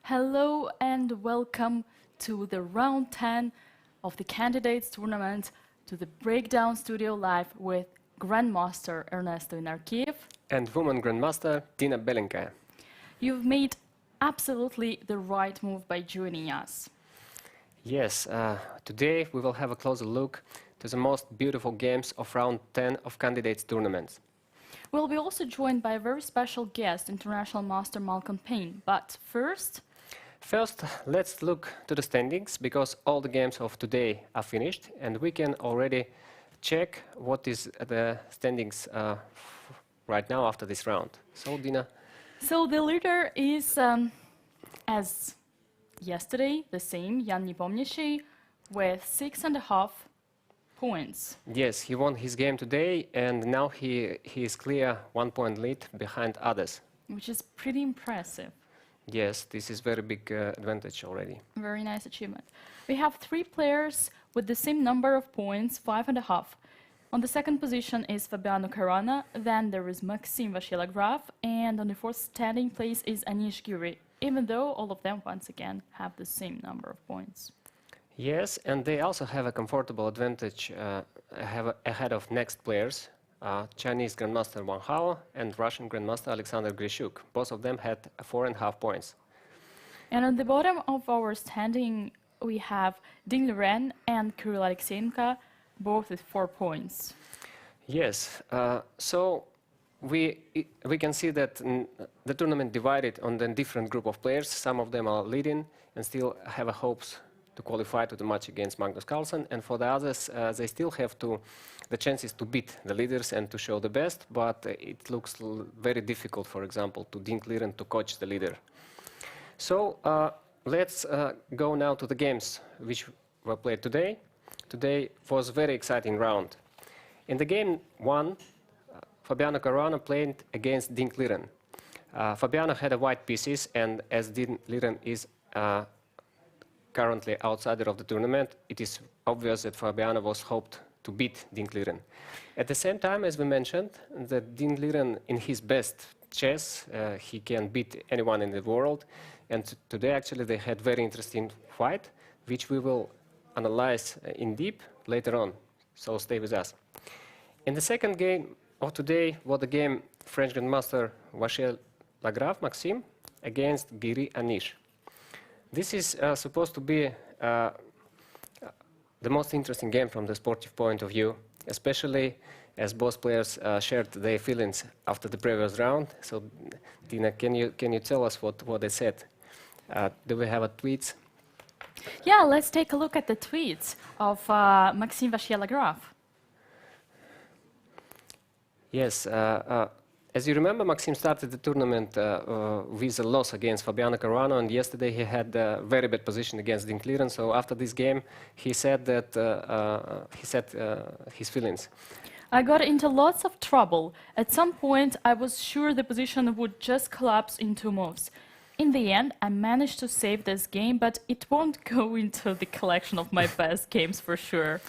Hello and welcome to the round 10 of the Candidates tournament, to the Breakdown Studio Live with Grandmaster Ernesto Inarkiev and Woman Grandmaster Dina Belenkaya. You've made absolutely the right move by joining us. Yes, today we will have a closer look to the most beautiful games of round 10 of Candidates tournaments. We'll be also joined by a very special guest, International Master Malcolm Paine. But first, let's look to the standings, because all the games of today are finished, and we can already check what is the standings right now after this round. So, Dina? So the leader is, as yesterday, the same, Jan Nepomniachtchi, with 6.5 points. Yes, he won his game today, and now he is clear 1 point lead behind others. Which is pretty impressive. Yes, this is very big advantage already. Very nice achievement. We have 3 players with the same number of points, 5.5. On the second position is Fabiano Caruana, then there is Maxim Vachier-Giri, and on the fourth standing place is Vachier-Giri, even though all of them once again have the same number of points. Yes, and they also have a comfortable advantage ahead of next players, Chinese Grandmaster Wang Hao and Russian Grandmaster Alexander Grishuk. Both of them had 4.5 points. And on the bottom of our standing, we have Ding Liren and Kirill Alexeyenko, both with 4 points. Yes, so we can see that the tournament divided on the different group of players. Some of them are leading and still have hopes to qualify to the match against Magnus Carlsen, and for the others, they still have the chances to beat the leaders and to show the best, but it looks very difficult, for example, to Ding Liren to coach the leader. So let's go now to the games which were played today. Today was a very exciting round. In the game 1, Fabiano Caruana played against Ding Liren. Fabiano had a white pieces, and as Ding Liren is currently outsider of the tournament, it is obvious that Fabiano was hoped to beat Ding Liren. At the same time, as we mentioned, that Ding Liren, in his best chess, he can beat anyone in the world. And today, actually, they had very interesting fight, which we will analyze in deep later on. So stay with us. In the second game of today was the game French Grandmaster Vachier-Giri Maxime against Giri Anish. This is supposed to be the most interesting game from the sportive point of view, especially as both players shared their feelings after the previous round. So, Dina, can you tell us what they said? Do we have tweets? Yeah, let's take a look at the tweets of Maxime Vachier-Giri. Yes. As you remember, Maxime started the tournament with a loss against Fabiano Caruana, and yesterday he had a very bad position against Ding Liren. So after this game, he said that his feelings. I got into lots of trouble. At some point, I was sure the position would just collapse in 2 moves. In the end, I managed to save this game, but it won't go into the collection of my best games for sure.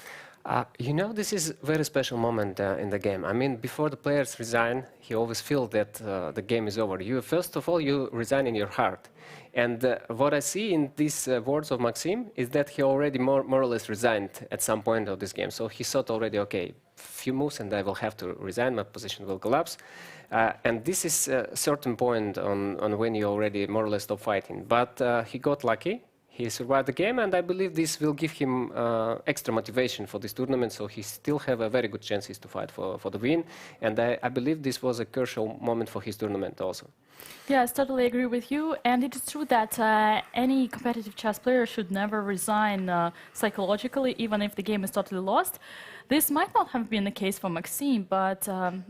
You know, this is a very special moment in the game. I mean, before the players resign, he always feels that the game is over. First of all, you resign in your heart. And what I see in these words of Maxime is that he already more or less resigned at some point of this game. So he thought already, okay, few moves and I will have to resign, my position will collapse. And this is a certain point on when you already more or less stop fighting. But he got lucky. He survived the game, and I believe this will give him extra motivation for this tournament, so he still have a very good chances to fight for the win. And I believe this was a crucial moment for his tournament also. Yes, totally agree with you. And it is true that any competitive chess player should never resign psychologically, even if the game is totally lost. This might not have been the case for Maxime, but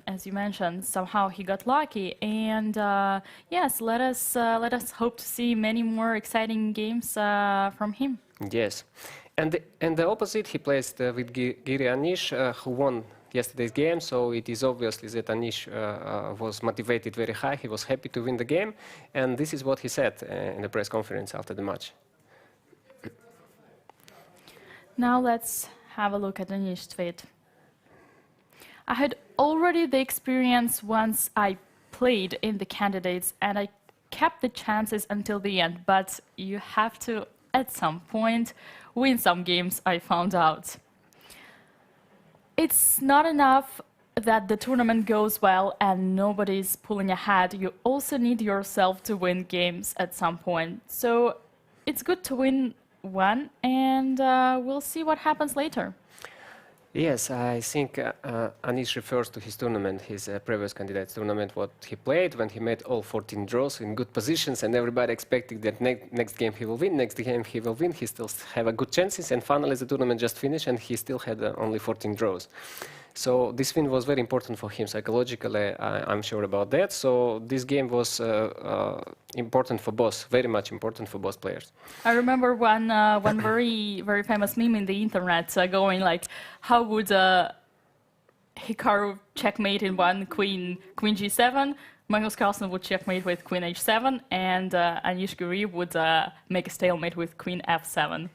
as you mentioned, somehow he got lucky. And yes, let us hope to see many more exciting games from him. Yes, and the opposite, he plays with Giri Anish, who won yesterday's game. So it is obviously that Anish was motivated very high. He was happy to win the game, and this is what he said in the press conference after the match. Now let's have a look at Anish's tweet. I had already the experience once I played in the Candidates, and I kept the chances until the end, but you have to, at some point, win some games, I found out. It's not enough that the tournament goes well and nobody's pulling ahead. You also need yourself to win games at some point. So it's good to win one, and we'll see what happens later. Yes, I think Anish refers to his tournament, his previous candidates tournament, what he played when he made all 14 draws in good positions, and everybody expecting that next game he will win, next game he will win, he still have a good chances, and finally the tournament just finished and he still had only 14 draws. So this win was very important for him psychologically, I'm sure about that. So this game was important for both, very much important for both players. I remember one very famous meme in the internet going like, how would Hikaru checkmate in one queen g7, Magnus Carlsen would checkmate with queen h7, and Vachier-Giri would make a stalemate with queen f7.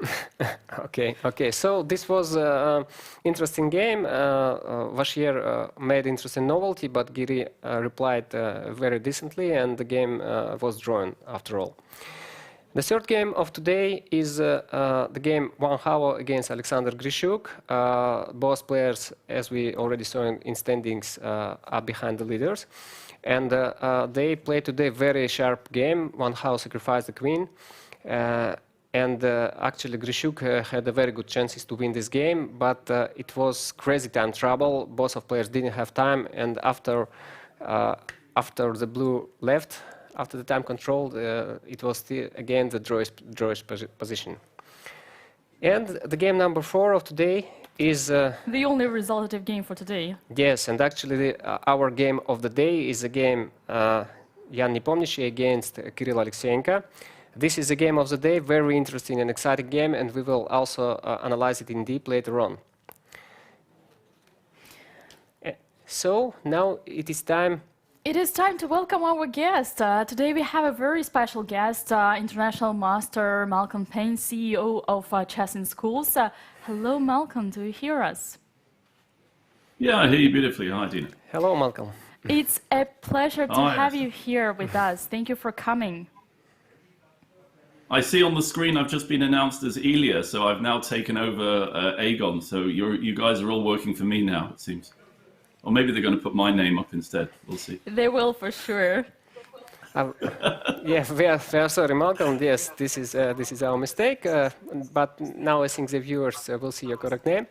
Okay. So this was an interesting game. Vachier made interesting novelty, but Giri replied very decently, and the game was drawn after all. The third game of today is the game Wang Hao against Alexander Grishuk. Both players, as we already saw in standings, are behind the leaders. And they played today a very sharp game. Wang Hao sacrificed the queen. Actually, Grishuk had a very good chances to win this game, but it was crazy time trouble. Both of players didn't have time, and after the blue left, after the time control, it was still again the drawish position. And the game number 4 of today is the only resultative game for today. Yes, and actually our game of the day is a game Jan Nepomniachtchi against Kirill Alexeyenko. This is a game of the day, very interesting and exciting game, and we will also analyze it in deep later on. So now it is time. It is time to welcome our guest. Today we have a very special guest, International Master Malcolm Paine, CEO of Chess in Schools. Hello, Malcolm. Do you hear us? Yeah, I hear you beautifully. Hi, Dina. Hello, Malcolm. It's a pleasure to have you here with us. Thank you for coming. I see on the screen I've just been announced as Ilya, so I've now taken over Aegon. So you guys are all working for me now, it seems. Or maybe they're going to put my name up instead. We'll see. They will for sure. Yeah, we are sorry, Malcolm. Yes, this is our mistake. But now I think the viewers will see your correct name.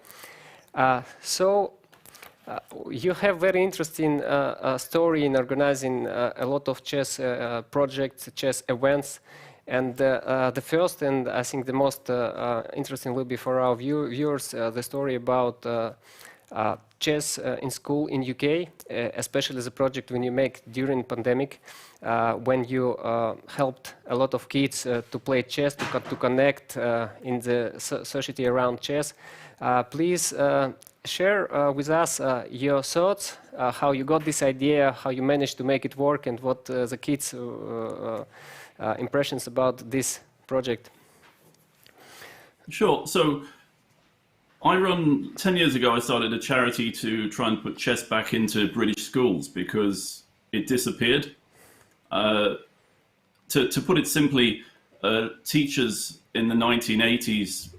You have very interesting story in organizing a lot of chess projects, chess events. And the first and I think the most interesting will be for our viewers the story about chess in school in UK, especially the project when you make during pandemic, when you helped a lot of kids to play chess, to connect in the society around chess. Please share with us your thoughts, how you got this idea, how you managed to make it work, and what the kids' impressions about this project. Sure. So I run, 10 years ago, I started a charity to try and put chess back into British schools because it disappeared. To put it simply, teachers in the 1980s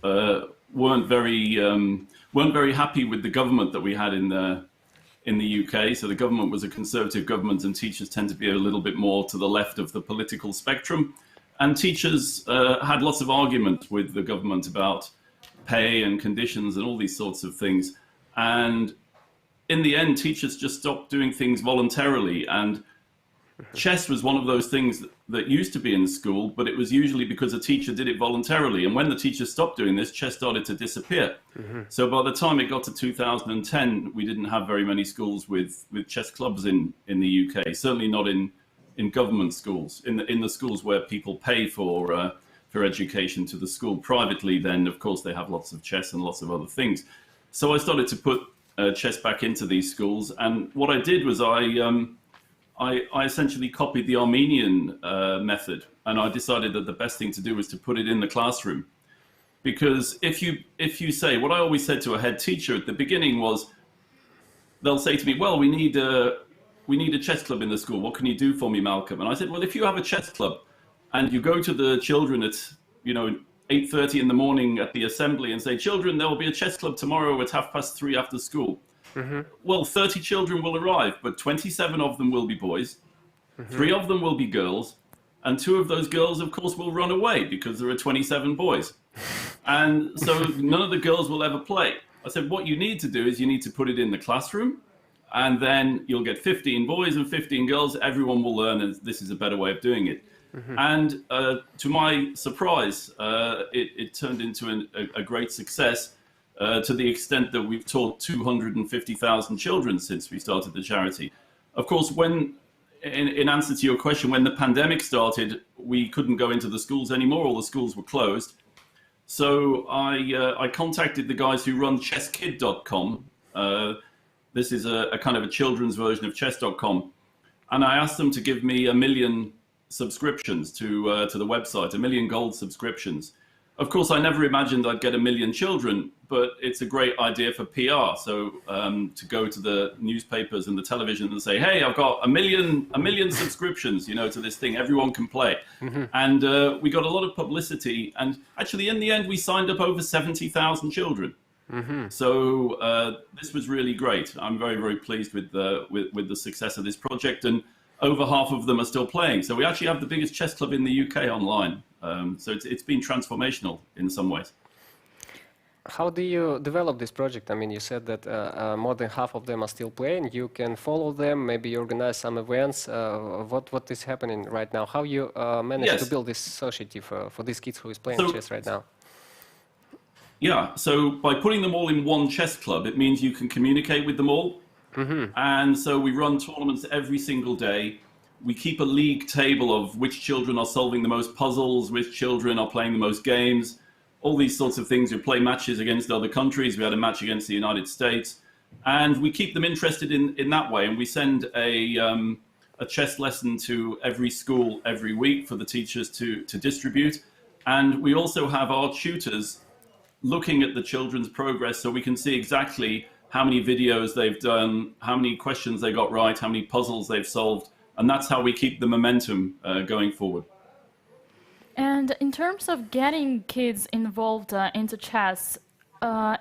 weren't very happy with the government that we had in the UK. So the government was a conservative government, and teachers tend to be a little bit more to the left of the political spectrum. And teachers had lots of argument with the government about pay and conditions and all these sorts of things. And in the end, teachers just stopped doing things voluntarily. And chess was one of those things that used to be in school, but it was usually because a teacher did it voluntarily. And when the teacher stopped doing this, chess started to disappear. So by the time it got to 2010, we didn't have very many schools with chess clubs in the UK, certainly not in government schools, in the schools where people pay for education to the school. Privately, then, of course, they have lots of chess and lots of other things. So I started to put chess back into these schools. And what I did was I essentially copied the Armenian method. And I decided that the best thing to do was to put it in the classroom. Because if you say, what I always said to a head teacher at the beginning was, they'll say to me, well, we need we need a chess club in the school. What can you do for me, Malcolm? And I said, well, if you have a chess club and you go to the children at, 8:30 in the morning at the assembly and say, children, there will be a chess club tomorrow at 3:30 after school. Well, 30 children will arrive, but 27 of them will be boys, 3 of them will be girls, and 2 of those girls, of course, will run away because there are 27 boys. And so none of the girls will ever play. I said, what you need to do is you need to put it in the classroom, and then you'll get 15 boys and 15 girls. Everyone will learn, and this is a better way of doing it. And to my surprise, it turned into a great success to the extent that we've taught 250,000 children since we started the charity. Of course, in answer to your question, when the pandemic started, we couldn't go into the schools anymore. All the schools were closed. So I contacted the guys who run chesskid.com. This is a kind of a children's version of chess.com. And I asked them to give me 1 million subscriptions to the website, 1 million gold subscriptions. Of course, I never imagined I'd get 1 million children, but it's a great idea for PR. So to go to the newspapers and the television and say, hey, I've got 1 million subscriptions, to this thing, everyone can play. And we got a lot of publicity. And actually, in the end, we signed up over 70,000 children. So this was really great. I'm very, very pleased with the success of this project. And over half of them are still playing. So we actually have the biggest chess club in the UK online. So it's been transformational in some ways. How do you develop this project? I mean, you said that more than half of them are still playing. You can follow them, maybe you organize some events. What is happening right now? How you manage to build this society for these kids who is playing chess right now? Yeah, so by putting them all in one chess club, it means you can communicate with them all. And so we run tournaments every single day. We keep a league table of which children are solving the most puzzles, which children are playing the most games, all these sorts of things. We play matches against other countries. We had a match against the United States. And we keep them interested in that way. And we send a chess lesson to every school every week for the teachers to distribute. And we also have our tutors looking at the children's progress so we can see exactly how many videos they've done, how many questions they got right, how many puzzles they've solved. And that's how we keep the momentum going forward. And in terms of getting kids involved into chess,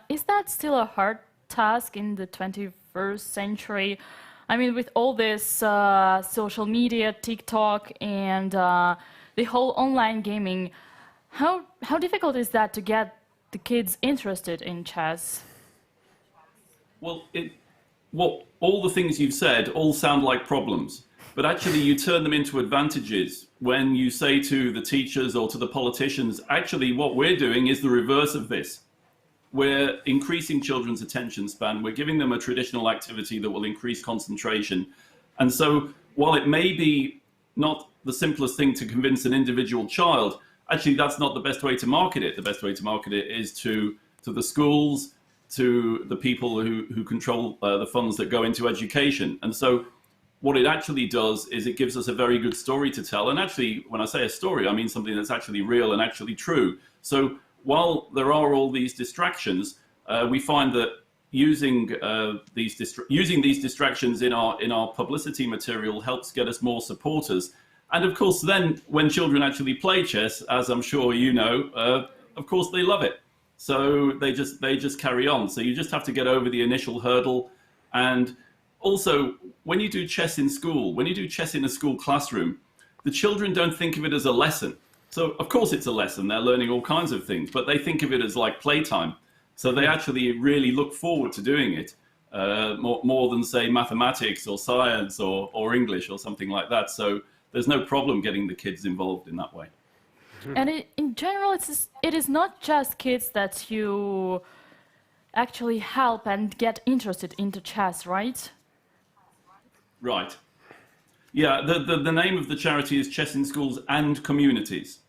is that still a hard task in the 21st century? I mean, with all this social media, TikTok, and the whole online gaming, how difficult is that to get the kids interested in chess? Well, all the things you've said all sound like problems. But actually, you turn them into advantages when you say to the teachers or to the politicians, actually, what we're doing is the reverse of this. We're increasing children's attention span. We're giving them a traditional activity that will increase concentration. And so while it may be not the simplest thing to convince an individual child, actually, that's not the best way to market it. The best way to market it is to the schools, to the people who control the funds that go into education. And so what it actually does is it gives us a very good story to tell. And actually, when I say a story, I mean something that's actually real and actually true. So while there are all these distractions, we find that using these distractions in our publicity material helps get us more supporters. And of course, then when children actually play chess, as I'm sure you know, of course they love it. So they just carry on. So you just have to get over the initial hurdle. And also, when you do chess in school, when you do chess in a school classroom, the children don't think of it as a lesson. So, of course, it's a lesson. They're learning all kinds of things, but they think of it as like playtime. So they actually really look forward to doing it more than, say, mathematics or science or English or something like that. So there's no problem getting the kids involved in that way. And in general, it is not just kids that you actually help and get interested into chess, right? Right. Yeah, the name of the charity is Chess in Schools and Communities.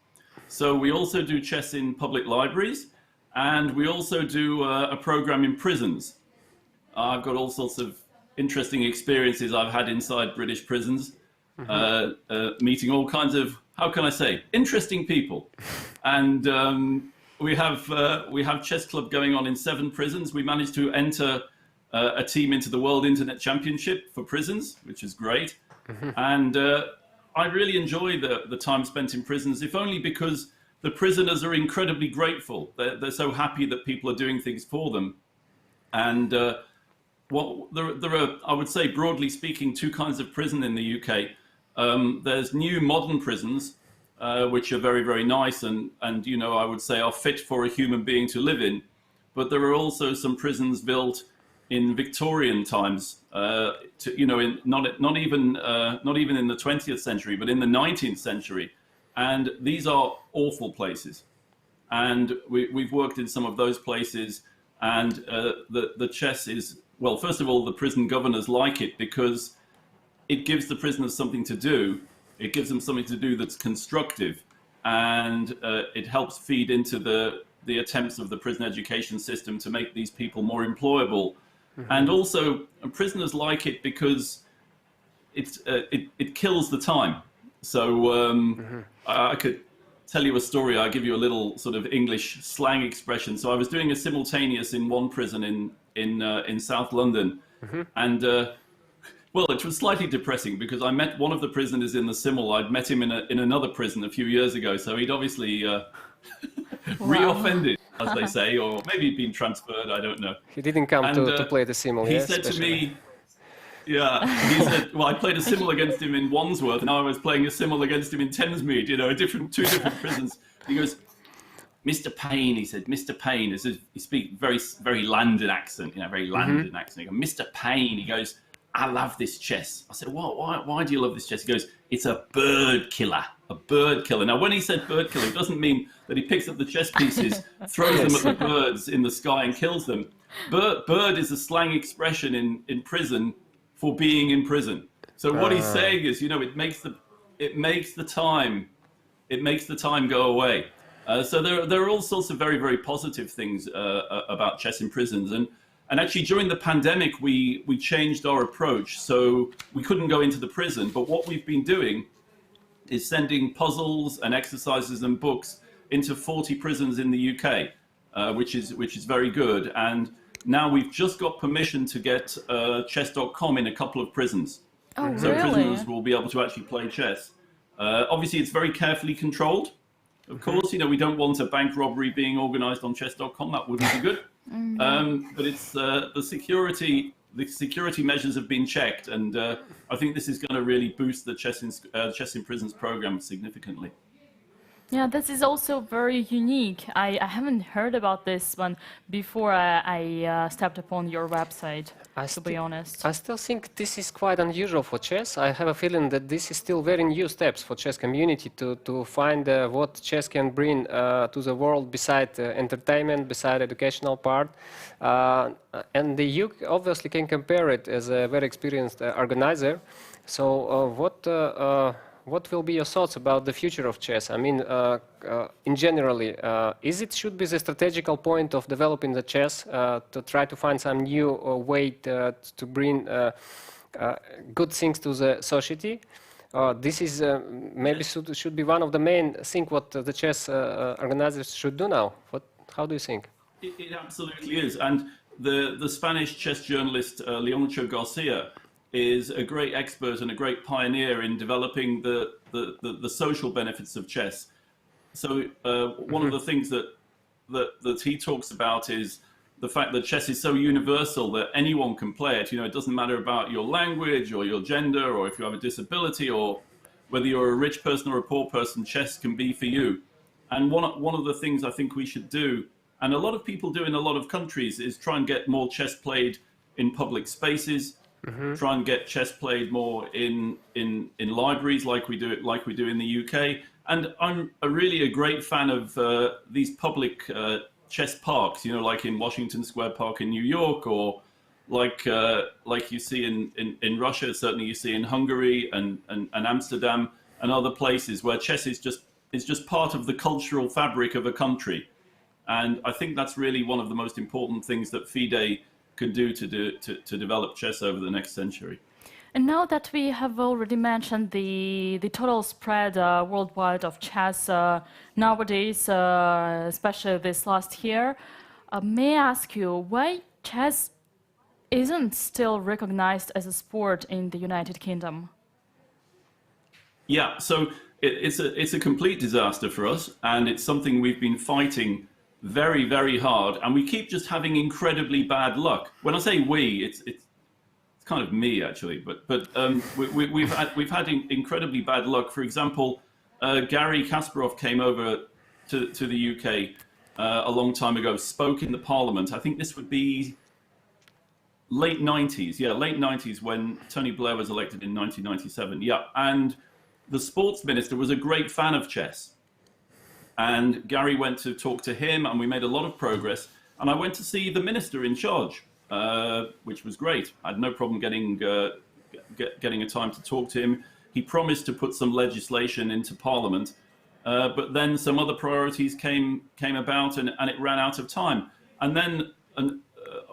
So we also do chess in public libraries, and we also do a program in prisons. I've got all sorts of interesting experiences I've had inside British prisons, meeting all kinds of, how can I say, interesting people. And we have chess club going on in 7 prisons. We managed to enter a team into the World Internet Championship for prisons, which is great. And I really enjoy the time spent in prisons, if only because the prisoners are incredibly grateful. They're so happy that people are doing things for them. And there are, I would say, broadly speaking, two kinds of prison in the UK. There's new modern prisons, which are very, very nice and you know, I would say are fit for a human being to live in. But there are also some prisons built in Victorian times, you know, not even in the 20th century, but in the 19th century. And these are awful places. And we've worked in some of those places. And the chess is, well, first of all, the prison governors like it because it gives the prisoners something to do. It gives them something to do that's constructive. And it helps feed into the attempts of the prison education system to make these people more employable. And also, prisoners like it because it kills the time. So I could tell you a story. I'll give you a little sort of English slang expression. So I was doing a simultaneous in one prison in South London, and well, it was slightly depressing because I met one of the prisoners in the simul. I'd met him in another prison a few years ago, so he'd obviously re-offended, as they say, or maybe he'd been transferred. I don't know. He didn't come to play the simul. He said to me. Yeah, he said, well, I played a simul against him in Wandsworth, and now I was playing a simul against him in Thamesmead, you know, two different prisons. He goes, Mr. Paine, he said, Mr. Paine, he speaks very London accent, you know, very London accent. He goes, Mr. Paine, he goes, I love this chess. I said, why do you love this chess? He goes, it's a bird killer, a bird killer. Now, when he said bird killer, it doesn't mean that he picks up the chess pieces, throws them at the birds in the sky and kills them. Bird is a slang expression in prison for being in prison. So what he's saying is, you know, it makes the time go away. So there are all sorts of very, very positive things about chess in prisons. And actually during the pandemic, we changed our approach. So we couldn't go into the prison, but what we've been doing is sending puzzles and exercises and books into 40 prisons in the UK, which is very good. And now we've just got permission to get chess.com in a couple of prisons. Oh, so really? prisoners will be able to actually play chess. Obviously, it's very carefully controlled. Of course, you know, we don't want a bank robbery being organized on chess.com. That wouldn't be good. But it's the security measures have been checked, and I think this is going to really boost the chess in prisons program significantly. Yeah, this is also very unique. I haven't heard about this one before I stepped upon your website, to be honest. I still think this is quite unusual for chess. I have a feeling that this is still very new steps for chess community to find what chess can bring to the world beside entertainment, beside educational part. And you obviously can compare it as a very experienced organizer. So what will be your thoughts about the future of chess? I mean, in generally, should be the strategical point of developing the chess to try to find some new way to bring good things to the society? This is maybe should be one of the main things what the chess organizers should do now. How do you think? It absolutely is. And the Spanish chess journalist Leoncho Garcia is a great expert and a great pioneer in developing the social benefits of chess. So one of the things that he talks about is the fact that chess is so universal that anyone can play it. You know, it doesn't matter about your language or your gender or if you have a disability or whether you're a rich person or a poor person, chess can be for you. And one of the things I think we should do, and a lot of people do in a lot of countries, is try and get more chess played in public spaces. Try and get chess played more in libraries like we do in the UK. And I'm really a great fan of these public chess parks, you know, like in Washington Square Park in New York, or like you see in Russia, certainly you see in Hungary and Amsterdam and other places where chess is just part of the cultural fabric of a country. And I think that's really one of the most important things that FIDE could do to develop chess over the next century. And now that we have already mentioned the total spread worldwide of chess nowadays, especially this last year, may I ask you why chess isn't still recognized as a sport in the United Kingdom. Yeah, so it's a complete disaster for us, and it's something we've been fighting very, very hard, and we keep just having incredibly bad luck. When I say we, it's kind of me actually, but we've had incredibly bad luck. For example, Gary Kasparov came over to the UK a long time ago, spoke in the Parliament. I think this would be late 90s, late 90s when Tony Blair was elected in 1997. Yeah, and the sports minister was a great fan of chess. And Gary went to talk to him, and we made a lot of progress. And I went to see the minister in charge, which was great. I had no problem getting a time to talk to him. He promised to put some legislation into Parliament, but then some other priorities came about, and it ran out of time. And then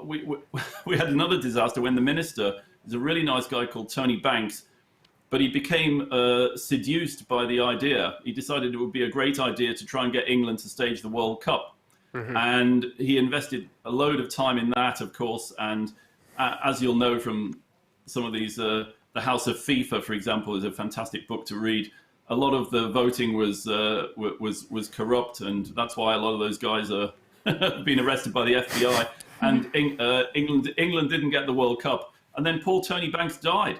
we had another disaster when the minister is a really nice guy called Tony Banks, but he became seduced by the idea. He decided it would be a great idea to try and get England to stage the World Cup. And he invested a load of time in that, of course. And as you'll know from some of these, The House of FIFA, for example, is a fantastic book to read. A lot of the voting was corrupt, and that's why a lot of those guys are being arrested by the FBI. And England didn't get the World Cup. And then poor Tony Banks died.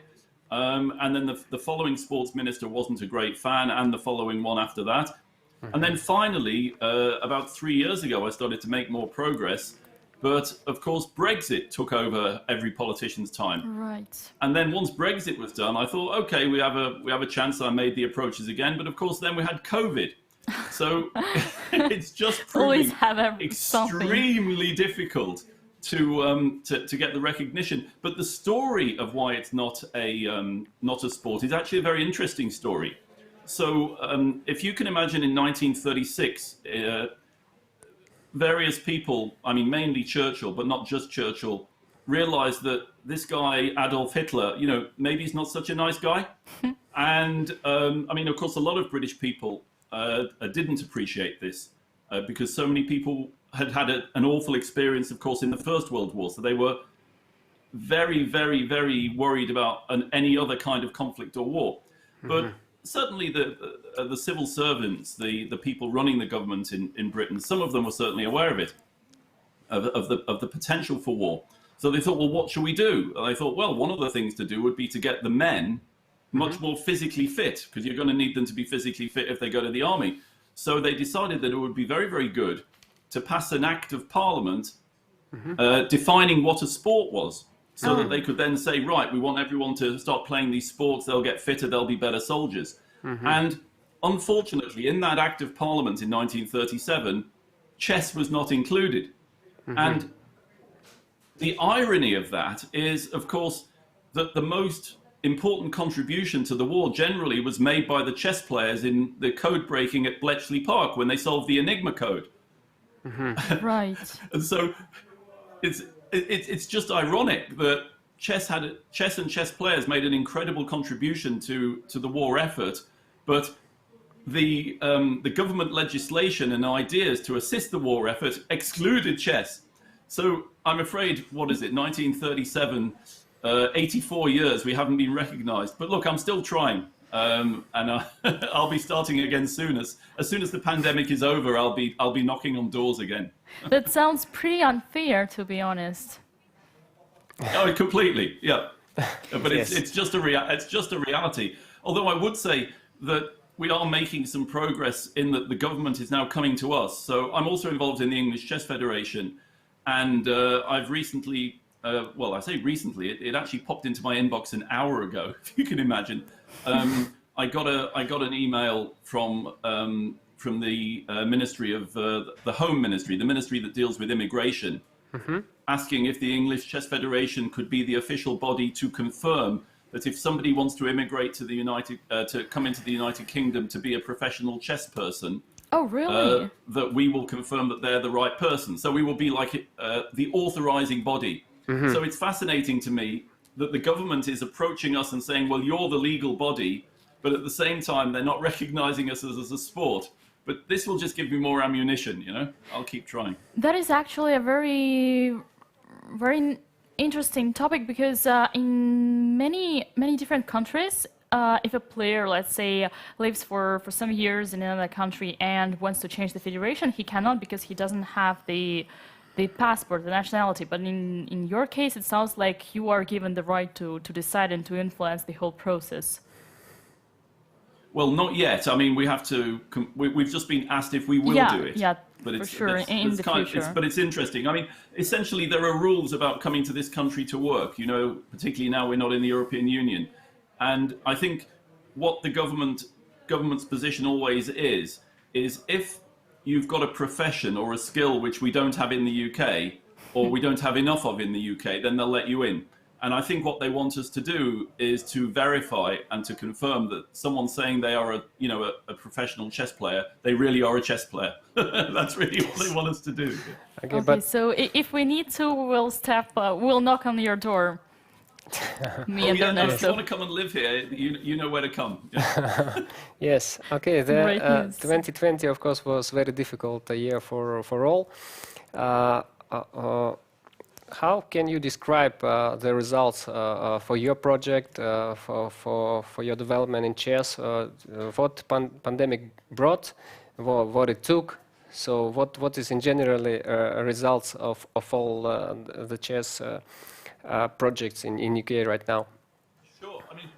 And then the following sports minister wasn't a great fan, and the following one after that. And then finally, about 3 years ago, I started to make more progress. But of course, Brexit took over every politician's time. Right. And then once Brexit was done, I thought, okay, we have a chance. I made the approaches again. But of course, then we had COVID. So it's just proving extremely difficult to get the recognition. But the story of why it's not a sport is actually a very interesting story. So if you can imagine in 1936, various people, I mean mainly Churchill, but not just Churchill, realized that this guy Adolf Hitler, maybe he's not such a nice guy. And I mean, of course, a lot of British people didn't appreciate this because so many people had an awful experience, of course, in the First World War. So they were very, very, very worried about any other kind of conflict or war. But certainly the civil servants, the people running the government in Britain, some of them were certainly aware of it, of the potential for war. So they thought, well, what should we do? And I thought, well, one of the things to do would be to get the men much more physically fit, because you're going to need them to be physically fit if they go to the army. So they decided that it would be very, very good to pass an act of parliament defining what a sport was, so that they could then say, right, we want everyone to start playing these sports, they'll get fitter, they'll be better soldiers. And unfortunately, in that act of parliament in 1937, chess was not included. And the irony of that is, of course, that the most important contribution to the war generally was made by the chess players in the code breaking at Bletchley Park when they solved the Enigma code. Right. And so it's just ironic that chess and chess players made an incredible contribution to the war effort, but the government legislation and ideas to assist the war effort excluded chess. So I'm afraid, what is it, 1937, 84 years, we haven't been recognized. But look, I'm still trying. And I'll be starting again soon. As soon as the pandemic is over, I'll be knocking on doors again. That sounds pretty unfair, to be honest. Oh, completely, yeah. But it's just a reality. Although I would say that we are making some progress in that the government is now coming to us. So I'm also involved in the English Chess Federation, and I've recently, well, I say recently, it actually popped into my inbox an hour ago, if you can imagine. I got an email from the Ministry of the Home Ministry, the ministry that deals with immigration, asking if the English Chess Federation could be the official body to confirm that if somebody wants to immigrate to to come into the United Kingdom to be a professional chess person, oh really? That we will confirm that they're the right person. So we will be like the authorizing body. So it's fascinating to me that the government is approaching us and saying, well, you're the legal body, but at the same time, they're not recognizing us as a sport. But this will just give me more ammunition, I'll keep trying. That is actually a very, very interesting topic because in many different countries, if a player, let's say, lives for some years in another country and wants to change the federation, he cannot because he doesn't have the passport, the nationality. But in your case, it sounds like you are given the right to decide and to influence the whole process. Well, not yet. I mean, we have to. We've just been asked if we will do it. Yeah, but for sure, in the future. But it's interesting. I mean, essentially, there are rules about coming to this country to work. You know, particularly now we're not in the European Union, and I think what the government's position always is if you've got a profession or a skill which we don't have in the UK, or we don't have enough of in the UK, then they'll let you in. And I think what they want us to do is to verify and to confirm that someone saying they are a professional chess player, they really are a chess player. That's really what they want us to do. Okay, so if we need to, we'll knock on your door. Me and Ernesto. If you want to come and live here, you know where to come. Yeah. Yes. Okay. 2020, of course, was very difficult a year for all. How can you describe the results for your project, for your development in chess? What pandemic brought, what it took? So what is in generally results of all the chess projects in UK right now? Sure. I mean,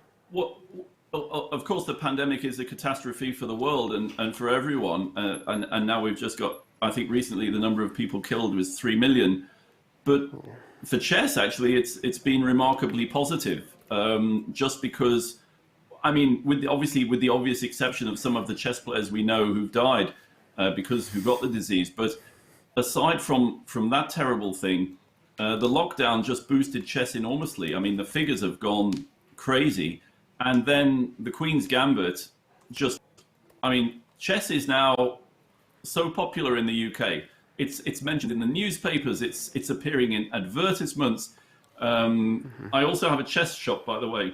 of course, the pandemic is a catastrophe for the world and for everyone. And now we've just got, I think recently the number of people killed was 3 million. But for chess, actually, it's been remarkably positive. Just because, I mean, obviously with the obvious exception of some of the chess players we know who've died who got the disease. But aside from that terrible thing, the lockdown just boosted chess enormously. I mean, the figures have gone crazy. And then the Queen's Gambit chess is now so popular in the UK. It's mentioned in the newspapers. It's appearing in advertisements. I also have a chess shop, by the way,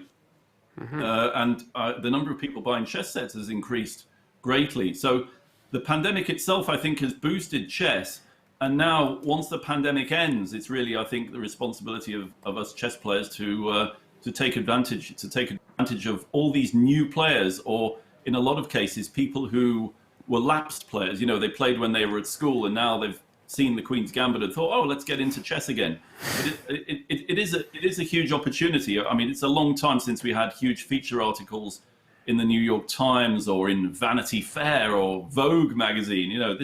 and the number of people buying chess sets has increased greatly. So the pandemic itself, I think, has boosted chess. And now, once the pandemic ends, it's really, I think, the responsibility of us chess players to take advantage of all these new players, or in a lot of cases, people who were lapsed players. You know, they played when they were at school, and now they've seen the Queen's Gambit and thought, oh, let's get into chess again. But it is a huge opportunity. I mean, it's a long time since we had huge feature articles in the New York Times or in Vanity Fair or Vogue magazine. You know,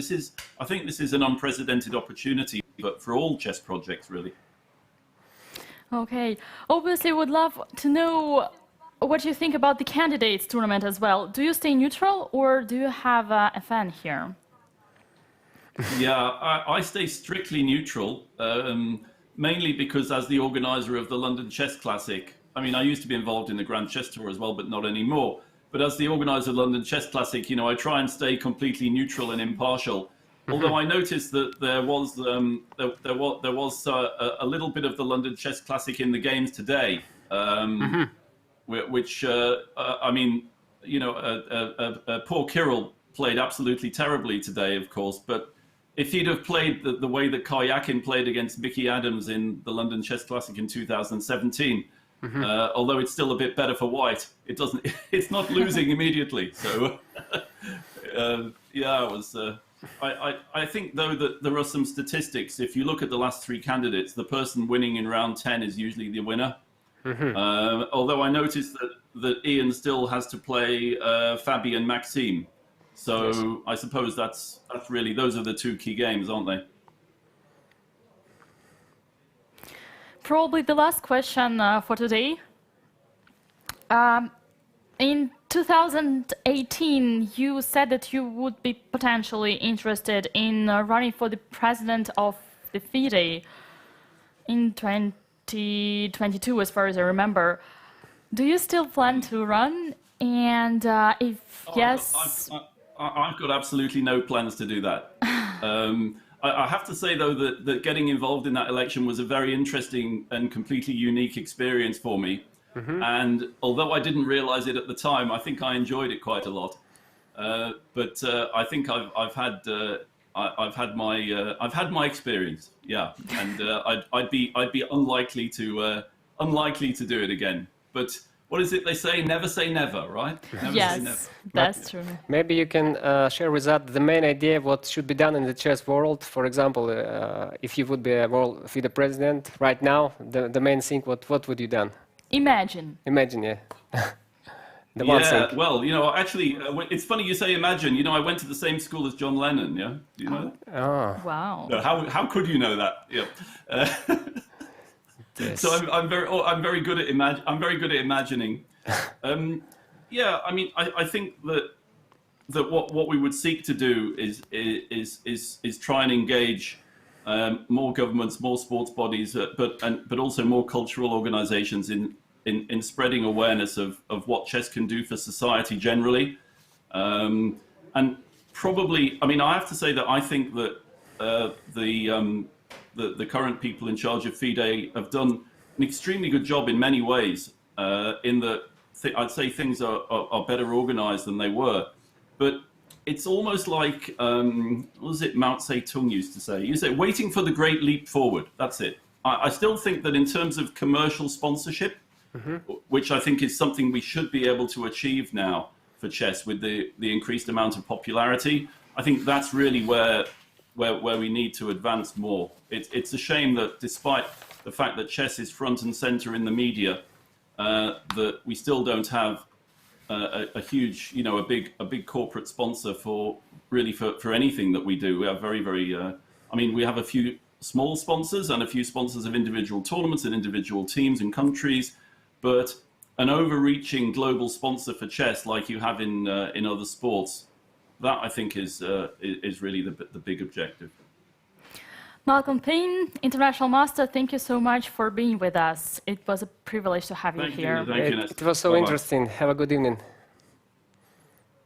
I think this is an unprecedented opportunity for all chess projects, really. Okay. Obviously, would love to know what you think about the candidates tournament as well. Do you stay neutral or do you have a fan here? Yeah, I stay strictly neutral, mainly because as the organizer of the London Chess Classic, I mean, I used to be involved in the Grand Chess Tour as well, but not anymore. But as the organizer of the London Chess Classic, you know, I try and stay completely neutral and impartial. Although I noticed that there was a little bit of the London Chess Classic in the games today. Which, I mean, you know, poor Kirill played absolutely terribly today, of course. But if he'd have played the way that Karyakin played against Mickey Adams in the London Chess Classic in 2017, although it's still a bit better for White, it's not losing immediately. So, yeah, it was. I think, though, that there are some statistics. If you look at the last 3 candidates, the person winning in round 10 is usually the winner. Although I noticed that Ian still has to play Fabi and Maxime. So yes. I suppose that's really, those are the 2 key games, aren't they? Probably the last question for today. In 2018, you said that you would be potentially interested in running for the president of the FIDE in 2022, as far as I remember. Do you still plan to run? And if yes... I've got absolutely no plans to do that. I have to say, though, that getting involved in that election was a very interesting and completely unique experience for me. And although I didn't realize it at the time, I think I enjoyed it quite a lot. But I think I've had my experience, yeah, and I'd be unlikely to do it again. But what is it they say? Never say never, right? Never say never. Yes, that's true. Maybe you can share with us the main idea of what should be done in the chess world. For example, if you would be a world FIDE president right now, the main thing, what would you done? Imagine. Imagine, yeah. The one Yeah, thing. well, you know, actually, it's funny you say imagine. You know, I went to the same school as John Lennon. Yeah, do you know that? Oh, Wow. No, how could you know that? Yeah. yes. So I'm very good at imagining. Yeah, I mean, I think that what we would seek to do is try and engage more governments, more sports bodies, but also more cultural organizations in spreading awareness of what chess can do for society generally. And probably, I mean, I have to say that I think that the current people in charge of FIDE have done an extremely good job in many ways, in that I'd say things are better organized than they were. But it's almost like, what was it Mao Zedong used to say? You say, waiting for the great leap forward. That's it. I still think that in terms of commercial sponsorship, which I think is something we should be able to achieve now for chess with the increased amount of popularity, I think that's really where we need to advance more. It's a shame that despite the fact that chess is front and center in the media, that we still don't have a huge, you know, a big corporate sponsor for anything that we do. We have very, I mean, we have a few small sponsors and a few sponsors of individual tournaments and individual teams and countries, but an overreaching global sponsor for chess like you have in other sports, that I think is really the big objective. Malcolm Paine, International Master, thank you so much for being with us. It was a privilege to have you here. Thank you, It was so Bye-bye. interesting. Have a good evening.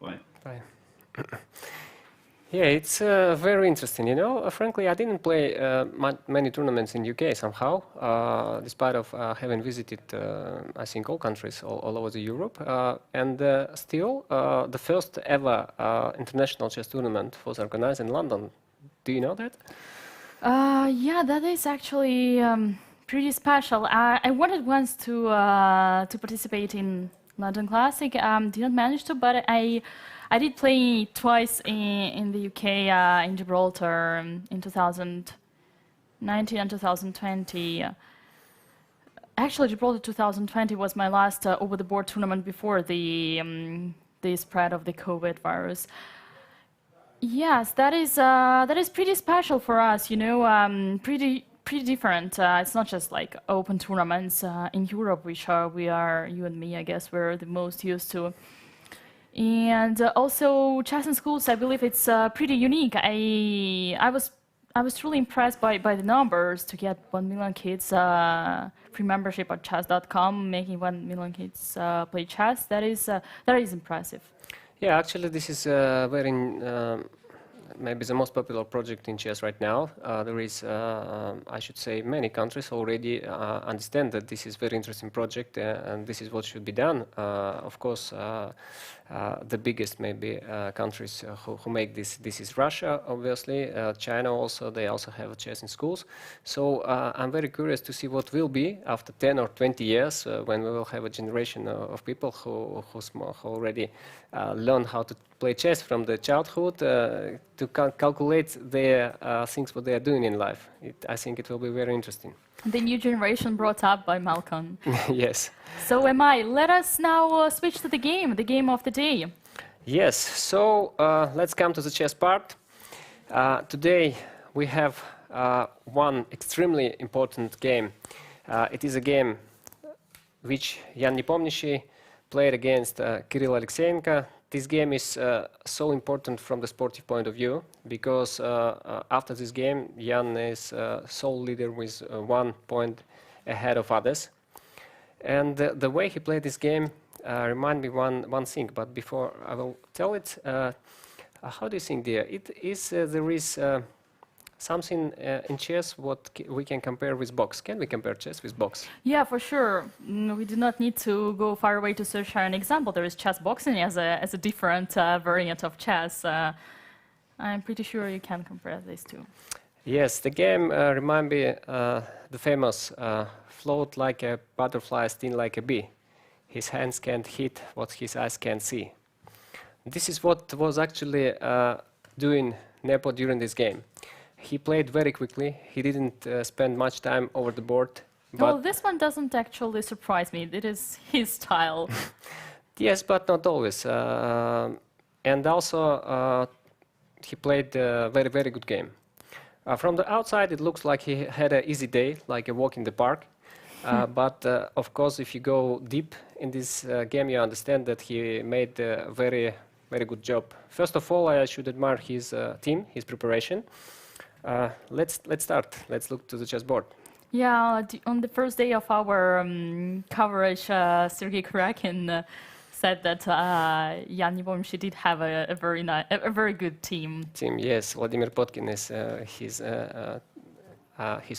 Bye. Bye. Yeah, it's very interesting. You know, frankly, I didn't play many tournaments in UK somehow, despite of having visited, I think, all countries all over the Europe. And still, the first ever international chess tournament was organized in London. Do you know that? Yeah, that is actually pretty special. I wanted once to participate in London Classic. Didn't manage to, but I did play twice in the UK, in Gibraltar, in 2019 and 2020. Actually, Gibraltar 2020 was my last over-the-board tournament before the spread of the COVID virus. Yes, that is pretty special for us, you know, pretty different. It's not just like open tournaments in Europe, which we are, you and me, I guess, we're the most used to. And also chess in schools, I believe it's pretty unique. I was truly impressed by the numbers to get 1 million kids free membership at chess.com, making 1 million kids play chess. That is impressive. Yeah, actually, this is very maybe the most popular project in chess right now. There is, I should say, many countries already understand that this is a very interesting project and this is what should be done. Of course, the biggest maybe countries who make this is Russia, obviously, China also, they also have chess in schools. So I'm very curious to see what will be after 10 or 20 years when we will have a generation of people who already learn how to play chess from the childhood to calculate their things what they are doing in life. I think it will be very interesting. The new generation brought up by Malcolm. Yes. So am I. Let us now switch to the game of the day. Yes, so let's come to the chess part. Today we have one extremely important game. It is a game which Jan Nepomniachtchi played against Kirill Alexeyenko. This game is so important from the sportive point of view because after this game, Jan is sole leader with 1 point ahead of others. And the way he played this game remind me one thing. But before I will tell it, how do you think, dear? There is something in chess what we can compare with box. Can we compare chess with box? Yeah, for sure. We do not need to go far away to search an example. There is chess boxing as a different variant of chess. I'm pretty sure you can compare these two. Yes, the game reminds me the famous float like a butterfly, sting like a bee. His hands can't hit what his eyes can't see. This is what was actually doing Nepo during this game. He played very quickly. He didn't spend much time over the board. Well, this one doesn't actually surprise me. It is his style. Yes, but not always. And also, he played a very, very good game. From the outside, it looks like he had an easy day, like a walk in the park. But of course, if you go deep in this game, you understand that he made a very, very good job. First of all, I should admire his team, his preparation. Let's start. Let's look to the chessboard. Yeah, on the first day of our coverage, Sergei Kurakin said that Jan Nepomniachtchi did have a very good team. Yes, Vladimir Potkin is his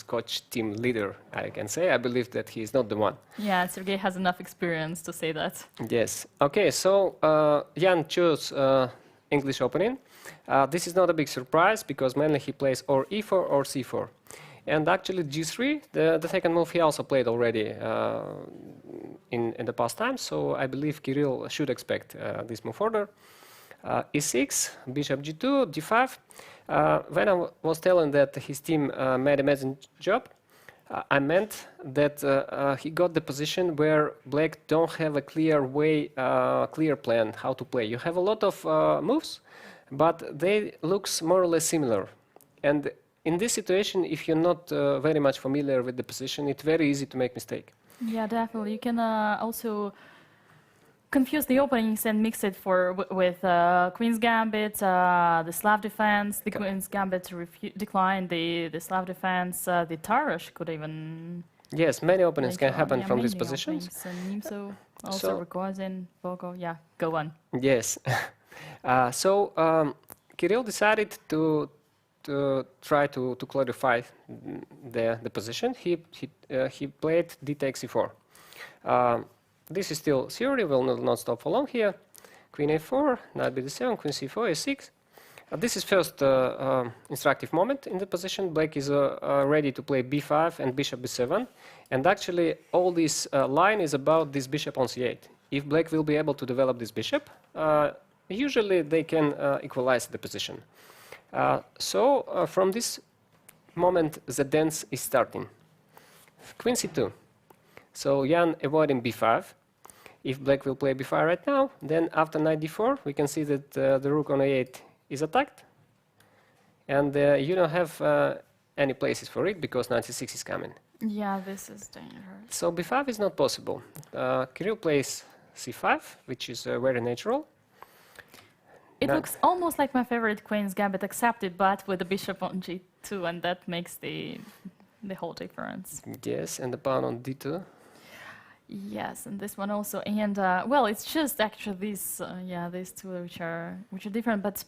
coach, team leader, I can say. I believe that he is not the one. Yeah, Sergei has enough experience to say that. Yes. Okay, so Jan chose English opening. This is not a big surprise because mainly he plays or e4 or c4. And actually g3, the second move, he also played already in the past time, so I believe Kirill should expect this move order. e6, bishop g2, d5. When I was telling that his team made an amazing job, I meant that he got the position where black don't have a clear way, clear plan how to play. You have a lot of moves, but they looks more or less similar. And in this situation, if you're not very much familiar with the position, it's very easy to make mistake. Yeah, definitely. You can also confuse the openings and mix it with Queen's Gambit, the Slav defense, the Queen's Gambit to decline, the Slav defense, the Tarrasch could even... Yes, many openings can happen from these positions. Nimzo, also Rogozin, Bogo, yeah, go on. Yes. So Kirill decided to try to clarify the position. He played d takes e4. This is still theory, will not stop for long here. Queen a4, knight bd7, queen c4, a6. This is first instructive moment in the position. Black is ready to play b5 and bishop b7. And actually, all this line is about this bishop on c8. If black will be able to develop this bishop, usually they can equalize the position. So from this moment, the dance is starting. Queen c2. So Jan avoiding b5. If black will play b5 right now, then after knight d4, we can see that the rook on a8 is attacked. And you don't have any places for it because knight c6 is coming. Yeah, this is dangerous. So b5 is not possible. Kirill plays c5, which is very natural. It looks almost like my favorite Queen's Gambit accepted, but with the bishop on g2, and that makes the whole difference. Yes, and the pawn on d2. Yes, and this one also, and well, it's just actually these, these two which are different, but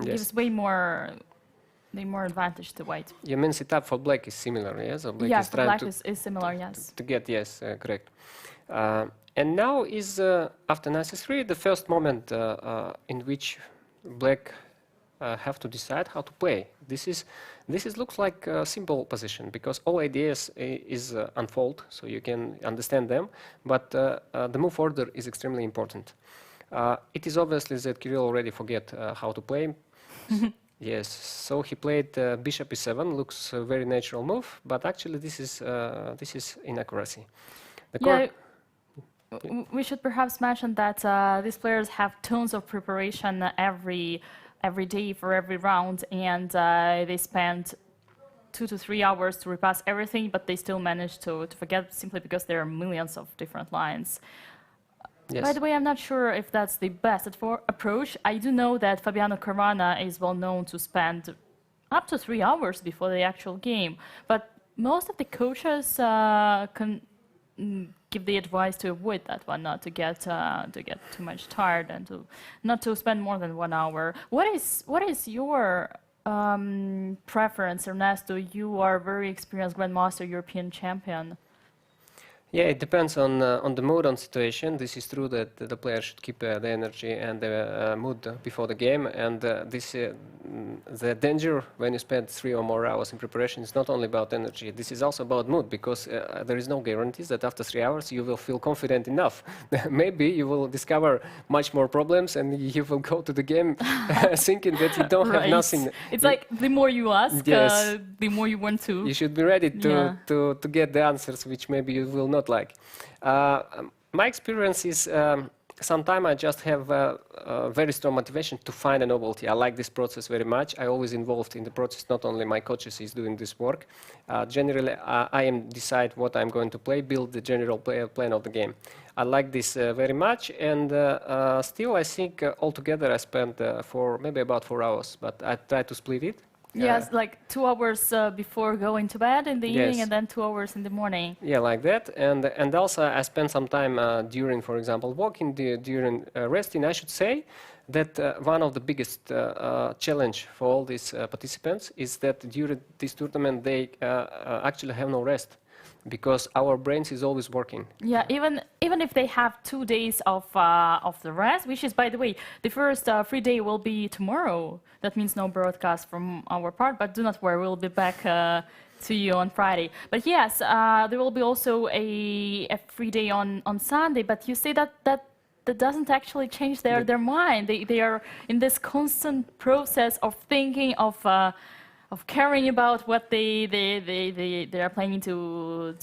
gives way more advantage to white. You mean setup for black is similar, yes? So black Yes, is trying black to is similar, yes. To get, yes, correct. And now is after knight c3 the first moment in which black have to decide how to play. This looks like a simple position because all ideas is unfold, so you can understand them. But the move order is extremely important. It is obviously that Kirill already forget how to play. Yes, so he played bishop e7. Looks a very natural move, but actually this is inaccuracy. We should perhaps mention that these players have tons of preparation every day for every round, and they spend 2 to 3 hours to repass everything, but they still manage to forget simply because there are millions of different lines. Yes. By the way, I'm not sure if that's the best approach. I do know that Fabiano Caruana is well known to spend up to 3 hours before the actual game, but most of the coaches can give the advice to avoid that one, not to get too much tired and not to spend more than 1 hour. What is your preference, Ernesto? You are a very experienced grandmaster, European champion. Yeah, it depends on the mood and situation. This is true that the player should keep the energy and the mood before the game. And the danger when you spend 3 or more hours in preparation is not only about energy. This is also about mood, because there is no guarantees that after 3 hours you will feel confident enough. Maybe you will discover much more problems, and you will go to the game thinking that you don't have nothing. It's like the more you ask, Yes. the more you want to. You should be ready Yeah. to get the answers which maybe you will not like. My experience is sometimes I just have very strong motivation to find a novelty. I like this process very much. I always involved in the process. Not only my coaches is doing this work. Generally, I am decide what I'm going to play, build the general plan of the game. I like this very much, and still I think altogether I spent for maybe about 4 hours, but I try to split it. Yes, like 2 hours before going to bed in the evening, Yes. and then 2 hours in the morning. Yeah, like that, and also I spend some time during, for example, walking, during resting. I should say that one of the biggest challenge for all these participants is that during this tournament they actually have no rest, because our brains is always working. Yeah, even if they have 2 days of the rest, which is, by the way, the first free day will be tomorrow. That means no broadcast from our part, but do not worry, we'll be back to you on Friday. But yes, there will be also a free day on Sunday. But you say that doesn't actually change their mind. They are in this constant process of thinking, of caring about what they are planning to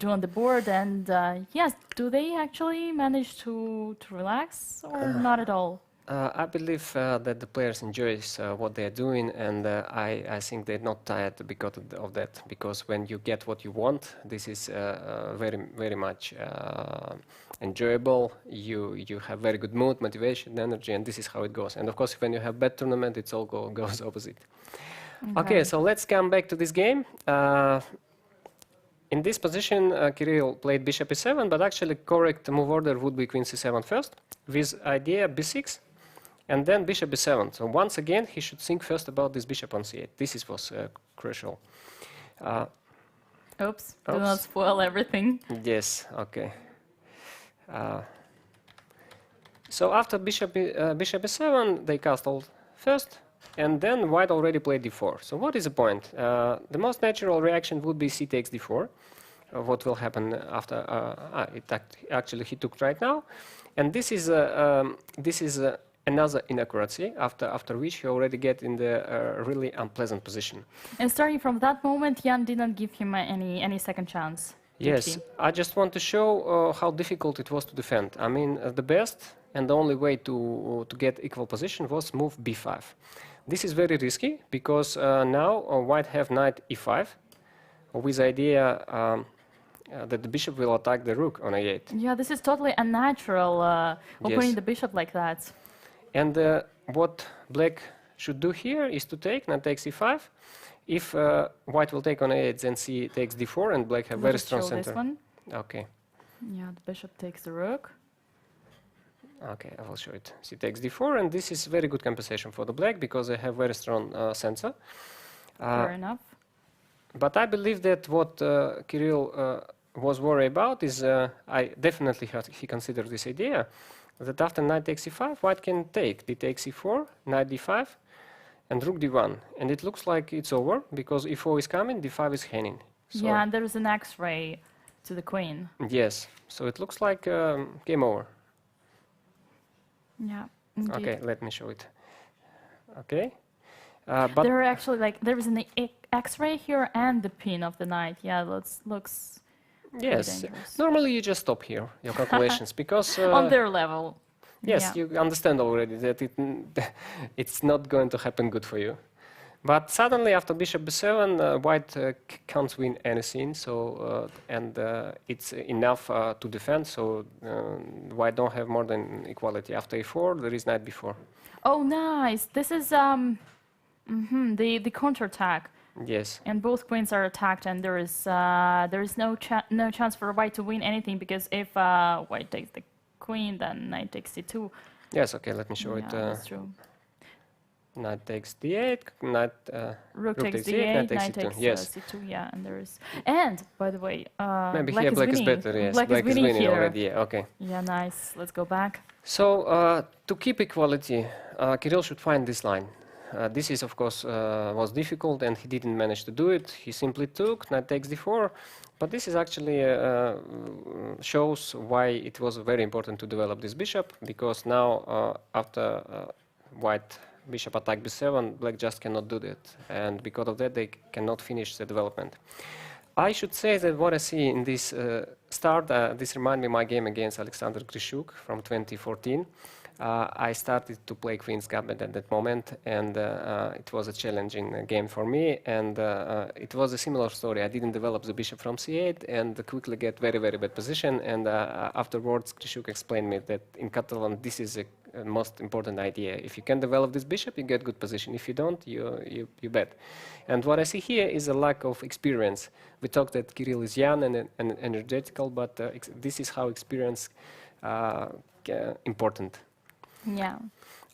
do on the board. And yes, do they actually manage to relax, or not at all? I believe that the players enjoy what they are doing, and I think they're not tired because of that. Because when you get what you want, this is very much enjoyable. You have very good mood, motivation, energy, and this is how it goes. And of course, when you have bad tournament, it's all goes opposite. Okay, so let's come back to this game. In this position, Kirill played bishop e7, but actually correct move order would be queen c7 first, with idea b6, and then bishop b7. So once again, he should think first about this bishop on c8. This was crucial. Oops, do not spoil everything. Yes, okay. So after bishop e7, they castled first, and then white already played d4. So what is the point? The most natural reaction would be c takes d4. What will happen after? Actually, he took right now, and this is another inaccuracy. After which he already get in the really unpleasant position. And starting from that moment, Jan didn't give him any second chance. Yes, I just want to show how difficult it was to defend. I mean, the best and the only way to get equal position was move b5. This is very risky, because now white have knight e5, with the idea that the bishop will attack the rook on a8. Yeah, this is totally unnatural, opening the bishop like that. And what black should do here is to take, knight takes e5. If white will take on a8, then c takes d4, and black have very strong center. This one. Okay. Yeah, the bishop takes the rook. Okay, I will show it. C takes d4, and this is very good compensation for the black, because they have very strong center. Fair enough. But I believe that what Kirill was worried about is, I definitely he considered this idea, that after knight takes e5, white can take d takes e4, knight d5, and rook d1. And it looks like it's over, because e4 is coming, d5 is hanging. So Yeah, and there is an X-ray to the queen. yes, so it looks like game over. Yeah, indeed. Okay, let me show it. Okay. But there are actually, like, there is an X-ray here and the pin of the knight. Yeah, that looks yes, dangerous. normally you just stop here, your calculations, because on their level. yes, Yeah. you understand already that it's not going to happen good for you. But suddenly, after bishop b7, white can't win anything. So it's enough to defend. So white don't have more than equality. After e4, there is knight b4. Oh, nice. This is the counterattack. Yes. And both queens are attacked, and there is no chance for white to win anything, because if white takes the queen, then knight takes c2. Yes. Okay. Let me show it. That's true. Knight takes d8, knight, Rook takes d8, d8, knight takes knight c2. takes Yes. c2, yeah, and there is... And, by the way, Maybe black here is black is winning. better, yes. Black is winning here. Already, yeah, okay. Yeah, nice. Let's go back. So, to keep equality, Kirill should find this line. This is, of course, was difficult, and he didn't manage to do it. He simply took, knight takes d4, but this is actually shows why it was very important to develop this bishop, because now, after white bishop attack b7, black just cannot do that, and because of that, they cannot finish the development. I should say that what I see in this start, this reminds me of my game against Alexander Grishuk from 2014. I started to play Queen's Gambit at that moment, and it was a challenging game for me, and it was a similar story. I didn't develop the bishop from c8 and quickly get very, very bad position, and afterwards Grishuk explained me that in Catalan this is a most important idea. If you can develop this bishop, you get good position. If you don't, you bet. And what I see here is a lack of experience. We talked that Kirill is young and energetical, but this is how experience important. Yeah.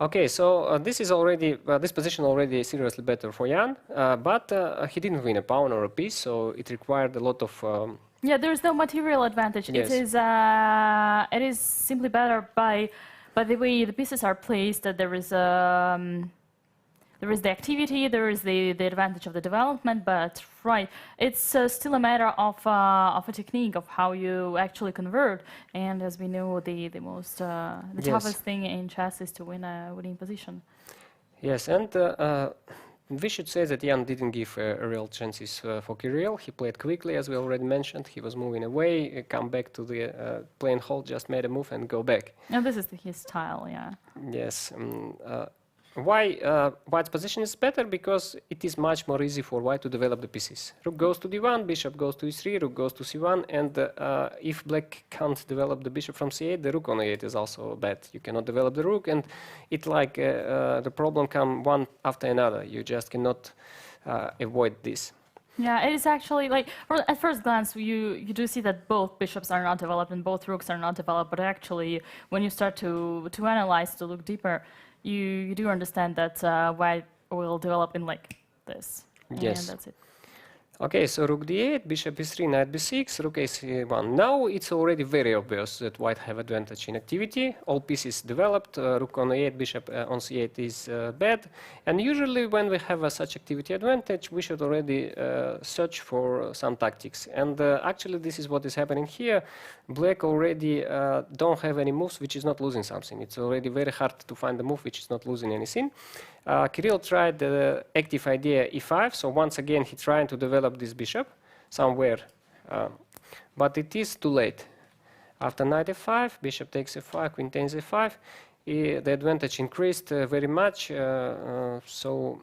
Okay, so this is already this position already seriously better for Jan, but he didn't win a pawn or a piece, so it required a lot of. Yeah, there is no material advantage. Yes. It is simply better by the way the pieces are placed. That there is the activity, there is the advantage of the development, but right, it's still a matter of a technique of how you actually convert. And as we know, the Yes. toughest thing in chess is to win a winning position. Yes, and we should say that Jan didn't give real chances for Kirill. He played quickly, as we already mentioned. He was moving away, come back to the plain hold, just made a move and go back. And this is his style, yeah. Yes. Why white's position is better? Because it is much more easy for white to develop the pieces. Rook goes to d1, bishop goes to e3, rook goes to c1, and if black can't develop the bishop from c8, the rook on e8 is also bad. You cannot develop the rook, and it like the problem come one after another. You just cannot avoid this. Yeah, it is actually like at first glance you do see that both bishops are not developed and both rooks are not developed, but actually when you start to analyze, to look deeper, you do understand that white will develop in like this. Yes. And that's it. Okay, so rook d8, bishop e3, knight b6, rook a1. Now it's already very obvious that white have advantage in activity. All pieces developed. Rook on a8, bishop on c8 is bad. And usually when we have such activity advantage, we should already search for some tactics. And actually this is what is happening here. Black already don't have any moves which is not losing something. It's already very hard to find a move which is not losing anything. Kirill tried the active idea e5, so once again he trying to develop this bishop somewhere, but it is too late. After knight f5, bishop takes f5, queen takes f5, the advantage increased very much, so...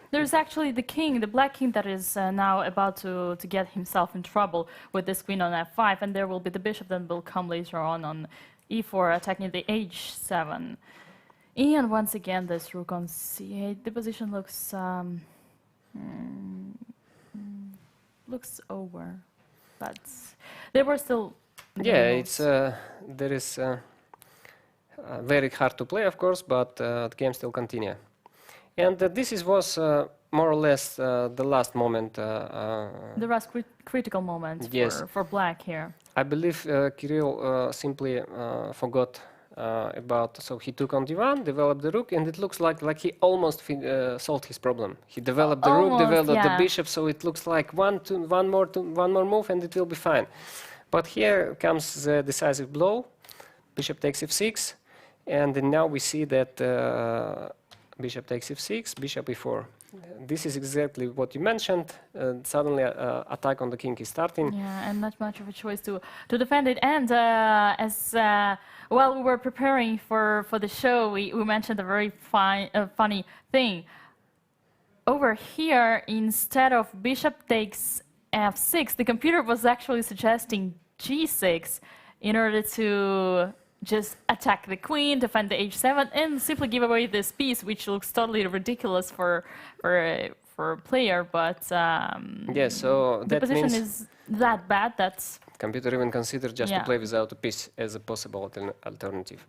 There's actually the king, the black king, that is now about to get himself in trouble with this queen on f5, and there will be the bishop that will come later on e4, attacking the h7. And once again, this rook on c8, the position looks looks over, but they were still. Yeah, it's there is very hard to play, of course, but the game still continue. And this was more or less the last moment. The last critical moment, yes, for black here. I believe Kirill simply forgot about, so he took on d1, developed the rook, and it looks like he almost solved his problem. He developed the rook, developed the bishop, so it looks like one more move and it will be fine. But here comes the decisive blow. Bishop takes f6, and now we see that bishop takes f6, bishop e4. This is exactly what you mentioned. Suddenly, attack on the king is starting. Yeah, and not much of a choice to defend it. And as while we were preparing for the show, we mentioned a very funny thing. Over here, instead of bishop takes f6, the computer was actually suggesting g6 in order to just attack the queen, defend the h7, and simply give away this piece, which looks totally ridiculous for a player. But yes, so the position is that bad that computer even considered just to play without a piece as a possible alternative.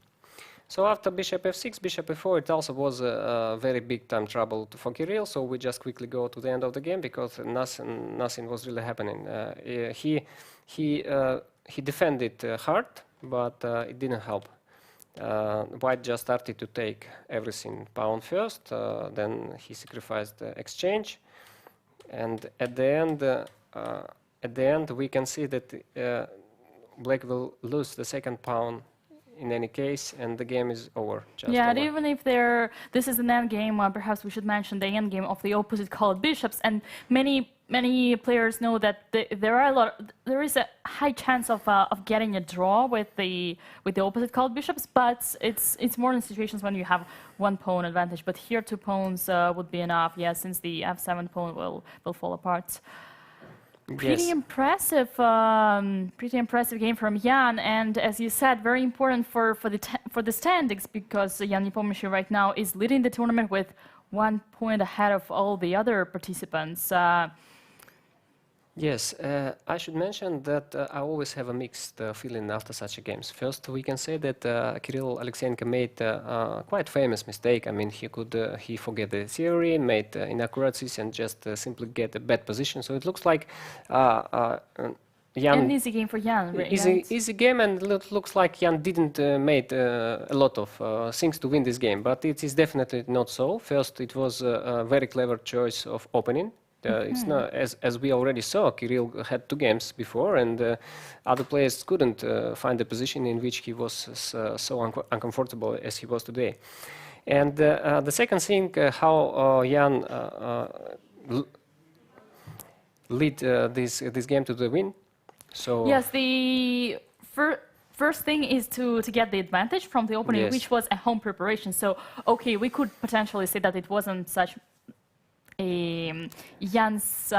So after bishop f6, bishop f4, it also was a very big time trouble for Kirill. So we just quickly go to the end of the game because nothing was really happening. He defended hard, but it didn't help. White just started to take everything pawn first, then he sacrificed the exchange, and at the end we can see that Black will lose the second pawn in any case, and the game is over. Yeah, and even if this is an endgame, perhaps we should mention the endgame of the opposite colored bishops, and many players know that there is a high chance of getting a draw with the opposite colored bishops, but it's more in situations when you have one pawn advantage. But here 2 pawns would be enough, yeah, since the f7 pawn will fall apart. Pretty impressive game from Jan, and as you said, very important for the standings, because Jan Nepomniachtchi right now is leading the tournament with 1 point ahead of all the other participants. Yes, I should mention that I always have a mixed feeling after such games. First, we can say that Kirill Alexeyenko made a quite famous mistake. I mean, he forget the theory, made inaccuracies, and just simply get a bad position. So it looks like Jan. An easy game for Jan. Easy game, and it looks like Jan didn't made a lot of things to win this game. But it is definitely not so. First, it was a very clever choice of opening. It's not, as we already saw, Kirill had 2 games before, and other players couldn't find the position in which he was so uncomfortable as he was today. And the second thing, how Jan lead this game to the win. So yes, the first thing is to get the advantage from the opening, which was a home preparation. So okay, we could potentially say that it wasn't such Jan's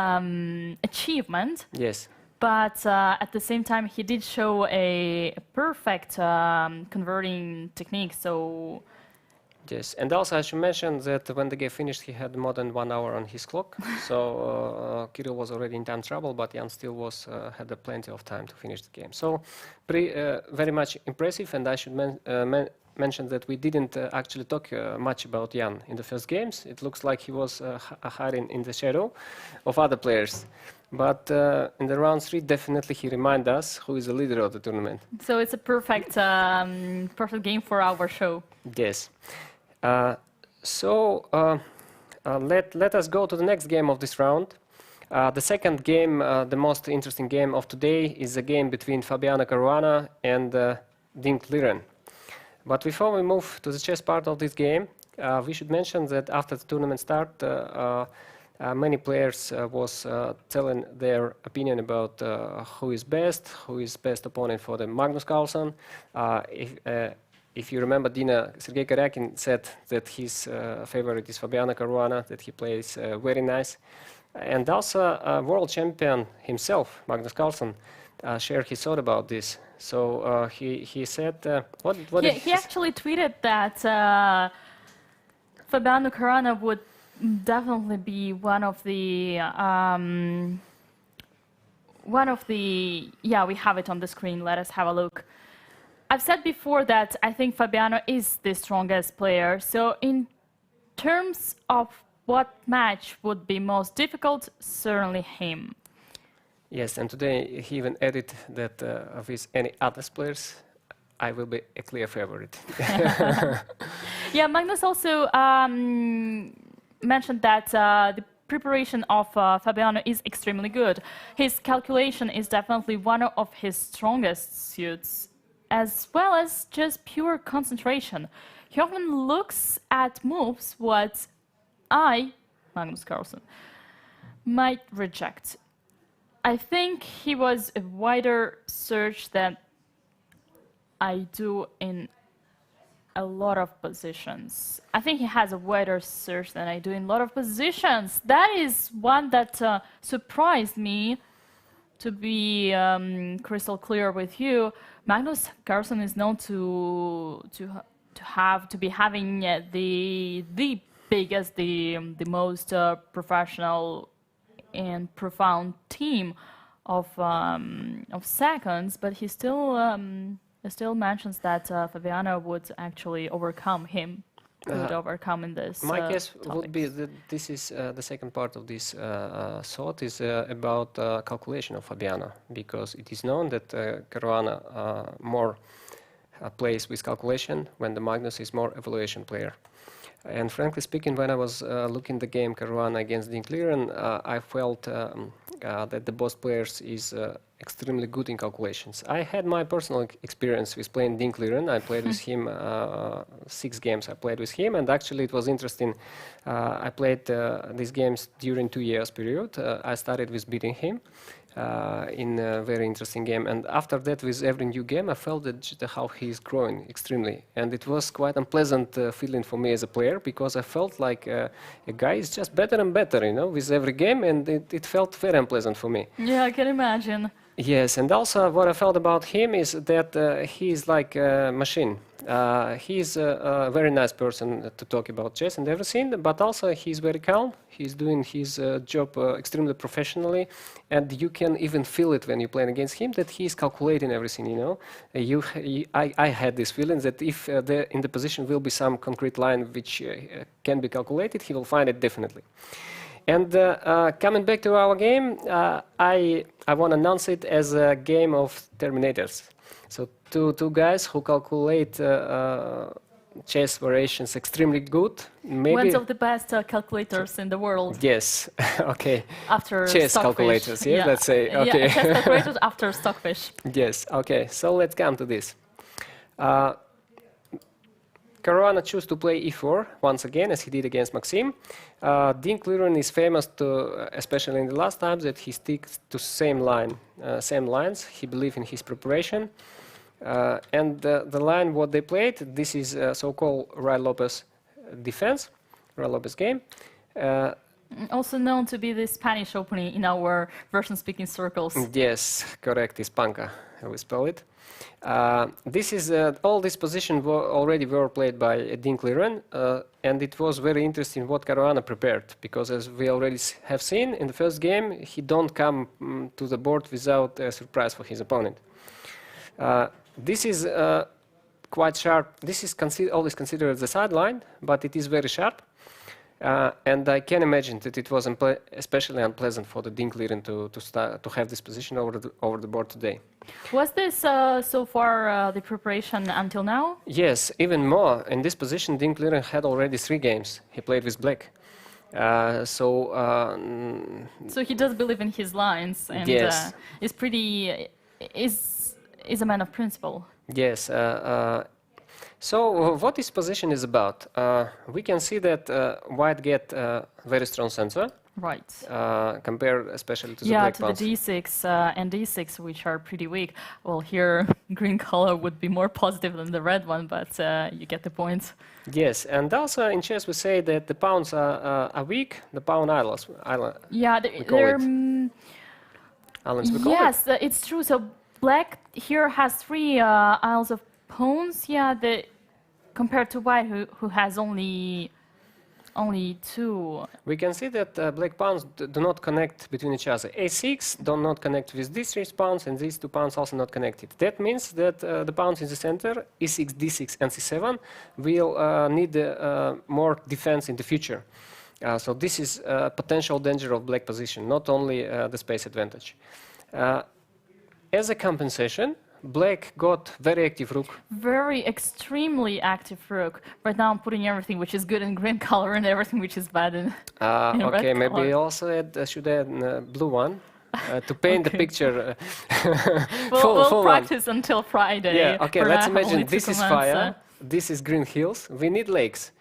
achievement. Yes. But at the same time, he did show a perfect converting technique. So yes, and also I should mention that when the game finished, he had more than 1 hour on his clock. So Kirill was already in time trouble, but Jan still had plenty of time to finish the game. So very much impressive, and I should mention that we didn't actually talk much about Jan in the first games. It looks like he was hiding in the shadow of other players. But in the round 3, definitely he reminds us who is the leader of the tournament. So it's a perfect game for our show. Yes. Let us go to the next game of this round. The second game, the most interesting game of today, is a game between Fabiano Caruana and Ding Liren. But before we move to the chess part of this game, we should mention that after the tournament start, many players was telling their opinion about who is best opponent for the Magnus Carlsen. If you remember, Sergei Karyakin said that his favorite is Fabiano Caruana, that he plays very nice. And also world champion himself, Magnus Carlsen, shared his thought about this. So he said, he actually tweeted that Fabiano Caruana would definitely be one of the we have it on the screen. Let us have a look. I've said before that I think Fabiano is the strongest player. So in terms of what match would be most difficult, certainly him. Yes, and today he even added that with any other players, I will be a clear favorite. Yeah, Magnus also mentioned that the preparation of Fabiano is extremely good. His calculation is definitely one of his strongest suits, as well as just pure concentration. He often looks at moves what I, Magnus Carlsen, might reject. I think he was a wider search than I do in a lot of positions. I think he has a wider search than I do in a lot of positions. That is one that surprised me, to be crystal clear with you. Magnus Carlsen is known to be having the biggest, the most professional and profound team of seconds, but he still It still mentions that Fabiano would actually overcome him. Could overcome in this. My guess would be that this is the second part of this thought is about calculation of Fabiano, because it is known that Caruana more plays with calculation when the Magnus is more evaluation player. And frankly speaking, when I was looking the game Caruana against Ding Liren, I felt that the both players is extremely good in calculations. I had my personal experience with playing Ding Liren. I played with him 6 games. I played with him, and actually it was interesting. I played these games during 2 years period. I started with beating him in a very interesting game, and after that, with every new game, I felt that how he is growing extremely, and it was quite unpleasant feeling for me as a player, because I felt like a guy is just better and better, you know, with every game, and it felt very unpleasant for me. Yeah, I can imagine. Yes, and also what I felt about him is that he is like a machine. He is a very nice person to talk about chess and everything, but also he's very calm. He's doing his job extremely professionally, and you can even feel it when you're playing against him that he's calculating everything, you know. I had this feeling that if in the position will be some concrete line which can be calculated, he will find it definitely. And coming back to our game, I want to announce it as a game of Terminators. So two guys who calculate chess variations extremely good. Maybe one of the best calculators in the world. Yes. Okay. After chess Stockfish. Calculators. Yeah, let's say. Okay. Yeah, chess calculators after Stockfish. Yes. Okay. So let's come to this. Caruana chose to play e4 once again, as he did against Maxim. Ding Liren is famous, especially in the last times, that he sticks to same lines. He believes in his preparation. And the line what they played, this is so-called Ray-Lopez defense, Ray-Lopez game. Also known to be the Spanish opening in our Russian-speaking circles. Yes, correct, Ispanka, we spell it. This is all these positions already were played by Ding Liren, and it was very interesting what Caruana prepared, because as we already have seen in the first game, he don't come to the board without a surprise for his opponent. This is quite sharp. This is always considered the sideline, but it is very sharp. And I can imagine that it was especially unpleasant for the Ding Liren to have this position over the board today. Was this so far the preparation until now? Yes, even more. In this position, Ding Liren had already 3 games. He played with black. So he does believe in his lines, and yes. is a man of principle. Yes. So what this position is about? We can see that white get very strong center. Right. Compared especially to the black pawns. Yeah, to the d6 and d6, which are pretty weak. Well, here green color would be more positive than the red one, but you get the point. Yes, and also in chess we say that the pawns are weak, the pawn islands. Yeah, they're... Islands we call yes, it's true. So black here has 3 isles of pawns. Yeah, compared to white, who has only 2. We can see that black pawns do not connect between each other. A6 do not connect with these 3 pawns, and these 2 pawns also not connected. That means that the pawns in the center, E6, D6, and C7, will need more defense in the future. So this is a potential danger of black position, not only the space advantage. As a compensation, black got very active rook. Very extremely active rook. Right now I'm putting everything which is good in green color and everything which is bad in okay, red maybe color. also should add a blue one to paint the picture. We'll practice until Friday. Yeah, okay, For let's now, imagine only this 2 is commands, fire, this is green hills, we need lakes.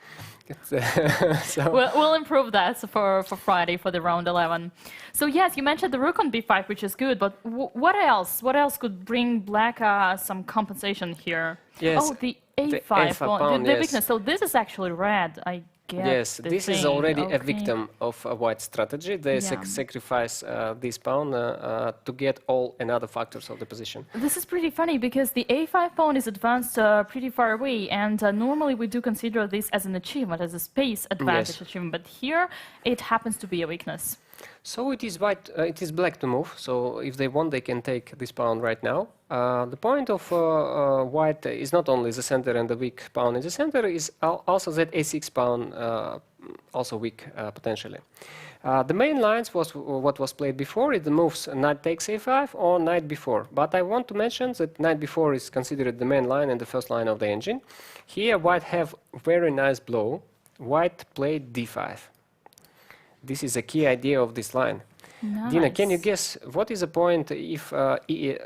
So we'll improve that for Friday for the round 11. So yes, you mentioned the rook on b5, which is good, but what else? What else could bring black some compensation here? Yes. Oh, the a5 pawn, the yes. weakness. So this is actually red. I get yes, the this is thing. already Okay. a victim of a white strategy. They sacrifice this pawn to get all another factors of the position. This is pretty funny because the a5 pawn is advanced pretty far away, and normally we do consider this as an achievement, as a space advantage achievement, but here it happens to be a weakness. So it is white. It is black to move. So if they want, they can take this pawn right now. The point of white is not only the center and the weak pawn in the center, is also that a6 pawn also weak potentially. The main lines was what was played before. It moves knight takes a5 or knight b4. But I want to mention that knight b4 is considered the main line and the first line of the engine. Here white have very nice blow. White played d5. This is a key idea of this line. Nice. Dina, can you guess what is the point if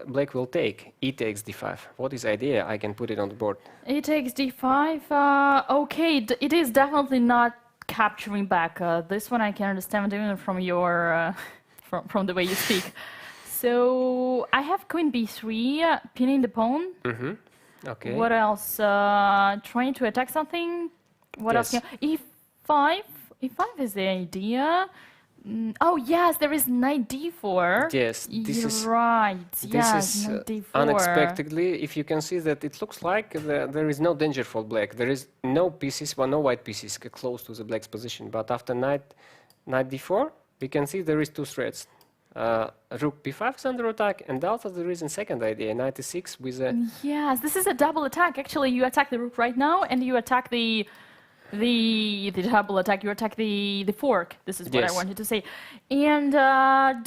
black will take? E takes d5. What is the idea? I can put it on the board. E takes d5. Okay, it is definitely not capturing back. This one I can understand even from your from the way you speak. So I have queen b3, pinning the pawn. Mm-hmm. Okay. What else? Trying to attack something. What Yes. else? E5. E5 is the idea. Oh yes, there is knight d4. Yes, this You're is right. this Yes, is knight d4. unexpectedly. If you can see that, it looks like there is no danger for black. There is no pieces, well, no white pieces close to the black's position. But after knight d4, we can see there is two threats. Rook b5 is under attack, and also there is a second idea, knight e6 with a... Yes, this is a double attack. Actually, you attack the rook right now, and you attack the double attack. You attack the fork. This is what Yes. I wanted to say. And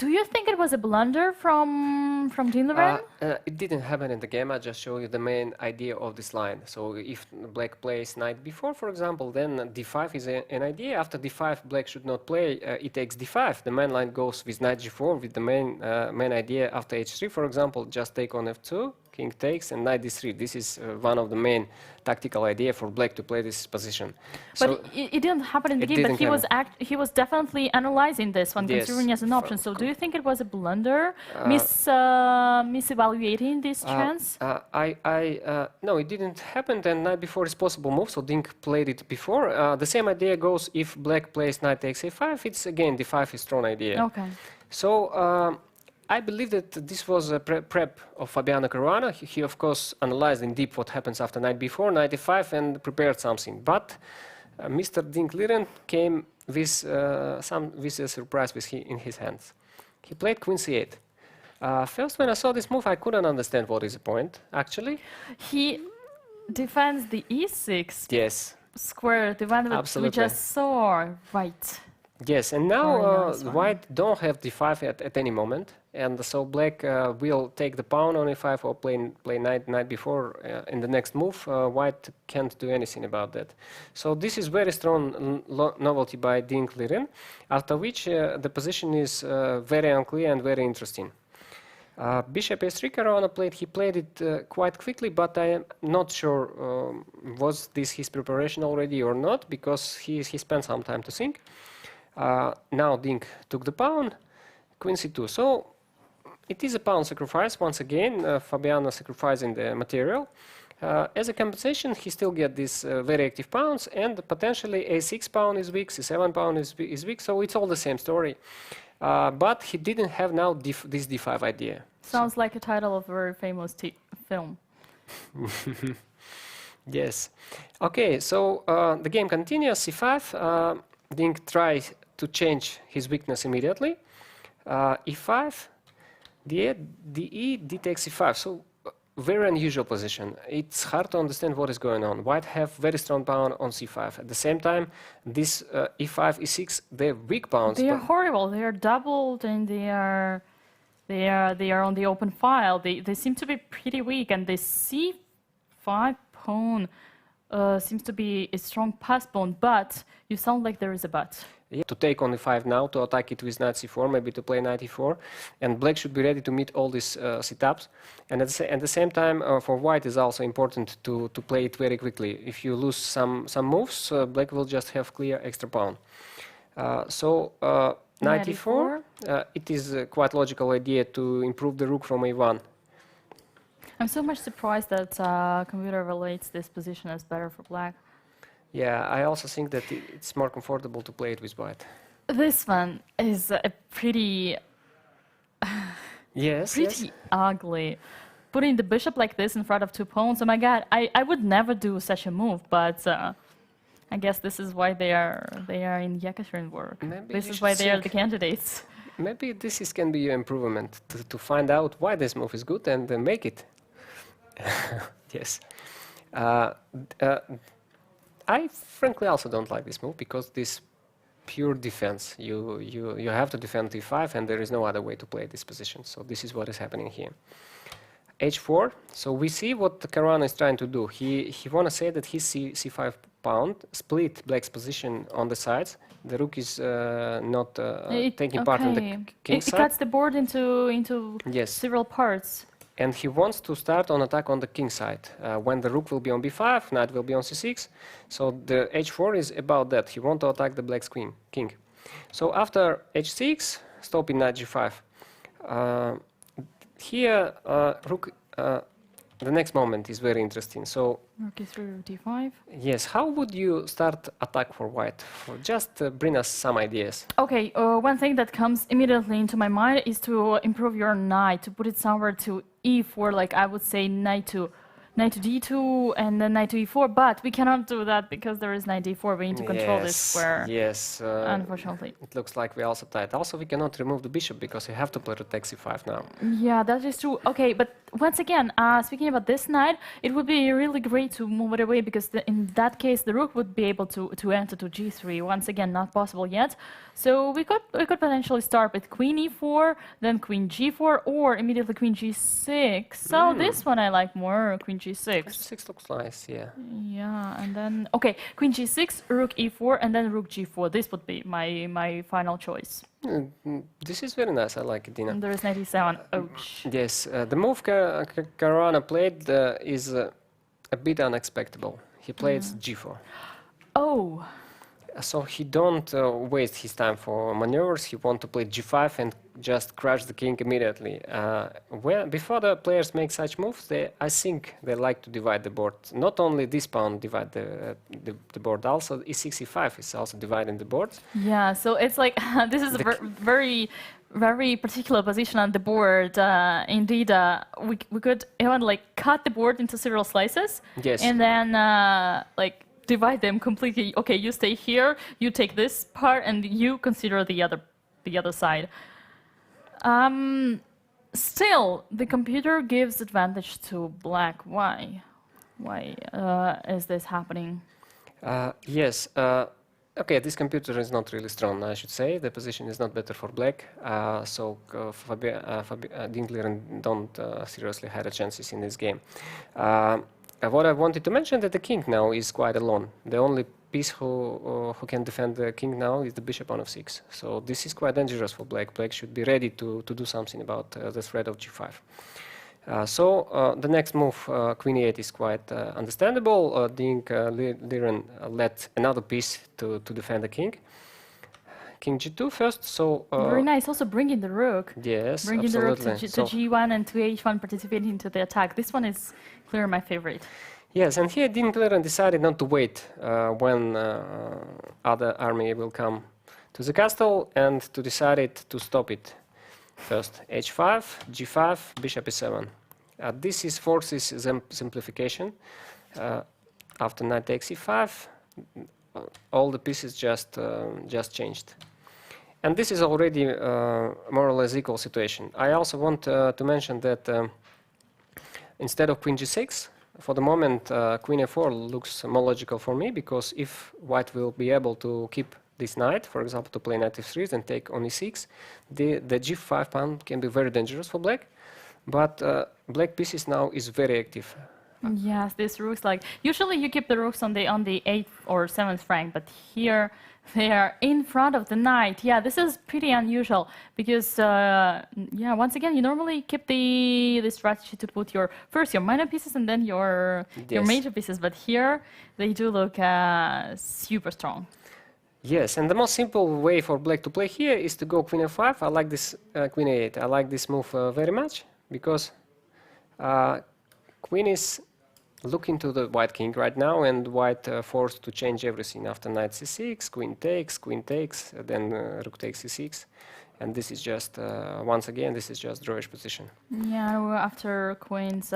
do you think it was a blunder from Dina? It didn't happen in the game. I just show you the main idea of this line. So if black plays knight b4, for example, then d5 is an idea. After d5, black should not play. It takes d5. The main line goes with knight g4 with the main idea. After h3, for example, just take on f2, king takes, and knight d3. This is one of the main tactical idea for black to play this position. But So it didn't happen in the it game. But didn't he was definitely analyzing this one, Yes. considering as an option. So do you think it was a blunder, misevaluating this chance? No, it didn't happen. Then knight b4 is possible move. So Dink played it before. The same idea goes if black plays knight takes a5. It's again d5 is strong idea. Okay. So I believe that this was a prep of Fabiano Caruana. He of course analyzed in deep what happens after knight b4, knight e5, and prepared something. But Mr. Dink Liren came with a surprise in his hands. He played queen c8. First, when I saw this move, I couldn't understand what is the point, actually. He defends the e6 Yes. square, the one that we Absolutely. just saw. Right. Yes, and now Very nice one. white don't have d5 at any moment, and so black will take the pawn on e5 or play knight b4 in the next move. White can't do anything about that. So this is very strong novelty by Dink Liren, after which the position is very unclear and very interesting. Bishop a3 Caruana played. He played it quite quickly, but I am not sure was this his preparation already or not, because he spent some time to think. Now Dink took the pawn, queen c2. So it is a pawn sacrifice once again. Fabiano sacrificing the material. As a compensation, he still get these very active pawns, and potentially a6 pawn is weak, c7 pawn is weak. So it's all the same story. But he didn't have now this d5 idea. Sounds like a title of a very famous film. Yes. Okay, so the game continues. c5. Dink tries to change his weakness immediately. e5, d8, d takes e5. So very unusual position. It's hard to understand what is going on. White have very strong pawn on c5. At the same time, this e5, e6, they're weak pawns. They are horrible. They are doubled, and they are on the open file. They seem to be pretty weak, and the c5 pawn seems to be a strong pass pawn. But you sound like there is a but. Yeah, to take on e5 now, to attack it with knight c4, maybe to play knight e4, and black should be ready to meet all these setups. And at the same time, for white is also important to play it very quickly. If you lose some moves, black will just have clear extra pawn. So knight e4, it is a quite logical idea to improve the rook from a1. I'm so much surprised that computer relates this position as better for black. Yeah, I also think that it's more comfortable to play it with white. This one is a pretty Yes. ugly. Putting the bishop like this in front of two pawns, oh my god, I would never do such a move, but I guess this is why they are in Yekaterinburg. Maybe This we is should why they are the think- candidates. Maybe can be an improvement to find out why this move is good and make it. Yes. I frankly also don't like this move because this pure defense. You have to defend e5 and there is no other way to play this position. So this is what is happening here. H4. So we see what Caruana is trying to do. He want to say that his c5 pawn split black's position on the sides. The rook is not taking part in the king It side. cuts the board into Yes. several parts. And he wants to start on attack on the king side. When the rook will be on b5, knight will be on c6. So the h4 is about that. He wants to attack the black's king. So after h6, stopping knight g5. Here, rook. The next moment is very interesting. So Rook is through d5. yes, how would you start attack for white? Just bring us some ideas. Okay, one thing that comes immediately into my mind is to improve your knight, to put it somewhere to e4, like I would say knight to d2 and then knight to e4, but we cannot do that because there is knight d4. We need to control this square, Yes. unfortunately. It looks like we also tied. Also, we cannot remove the bishop because we have to protect c5 now. Yeah, that is true. Okay, but once again, speaking about this knight, it would be really great to move it away because in that case, the rook would be able to enter to g3. Once again, not possible yet. So we could potentially start with queen e4, then queen g4, or immediately queen g6. So this one I like more, queen g6. H6 looks nice, yeah. Yeah, and then okay, queen g6, rook e4, and then rook g4. This would be my final choice. This is very nice. I like it, Dina. And there is knight e7. Ouch. Yes, the move Caruana played is a bit unexpected. He played g4. Oh. So he don't waste his time for maneuvers. He want to play g5 and just crush the king immediately. Before the players make such moves, I think they like to divide the board. Not only this pawn divide the board, also e6, e5 is also dividing the board. Yeah, so it's like this is a very, very particular position on the board. Indeed, we could even like cut the board into several slices. Yes. And then like divide them completely. Okay, you stay here, you take this part, and you consider the other side. Still, the computer gives advantage to black. Why? Why is this happening? Yes. Okay, this computer is not really strong, I should say. The position is not better for black. So Dinkler don't seriously have a chances in this game. What I wanted to mention that the king now is quite alone. The only piece who can defend the king now is the bishop on f6. So this is quite dangerous for black. Black should be ready to do something about the threat of g5. So the next move, queen e8, is quite understandable. Liren let another piece to defend the king. King g2 first. So very nice. Also bringing the rook. yes, Bringing absolutely. the rook to g1 and to h1, participating into the attack. This one is clearly my favorite. Yes, and here Dinkler decided not to wait when other army will come to the castle and to decide to stop it. First h5, g5, bishop e7. This is forces simplification. After knight takes e5, all the pieces just changed. And this is already more or less equal situation. I also want to mention that instead of queen g6, for the moment, queen a4 looks more logical for me, because if white will be able to keep this knight, for example, to play knight f3 and take on e6, the g5 pawn can be very dangerous for black. But black pieces now is very active. Yes, this rook's like usually you keep the rooks on the 8th or 7th rank, but here they are in front of the knight. Yeah, this is pretty unusual because yeah, once again, you normally keep the strategy to put your minor pieces and then your major pieces, but here they do look super strong. Yes, and the most simple way for black to play here is to go queen f5. I like this queen a8. I like this move very much because queen is looking to the white king right now, and white forced to change everything after knight c6, queen takes, then rook takes c6, and this is just once again this is just drawish position. Yeah, after queen's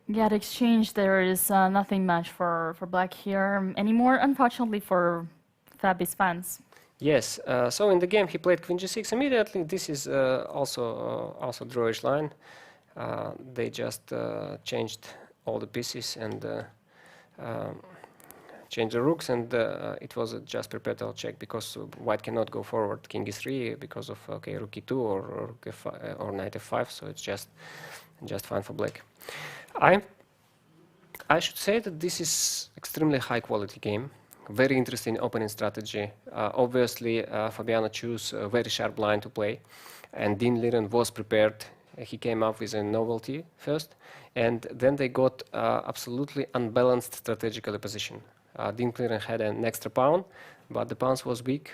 Yeah, the exchange, there is nothing much for black here anymore, unfortunately for Fabi's fans. Yes, so in the game he played queen g6 immediately. This is also drawish line. They just changed all the pieces and changed the rooks, and it was just perpetual check because white cannot go forward king e3 because of rook e2 or knight f5. So it's just fine for black. I should say that this is extremely high quality game. Very interesting opening strategy. Obviously, Fabiano chose a very sharp line to play, and Dean Liren was prepared. He came up with a novelty first, and then they got absolutely unbalanced strategically position. Dean Liren had an extra pawn, but the pawns was weak.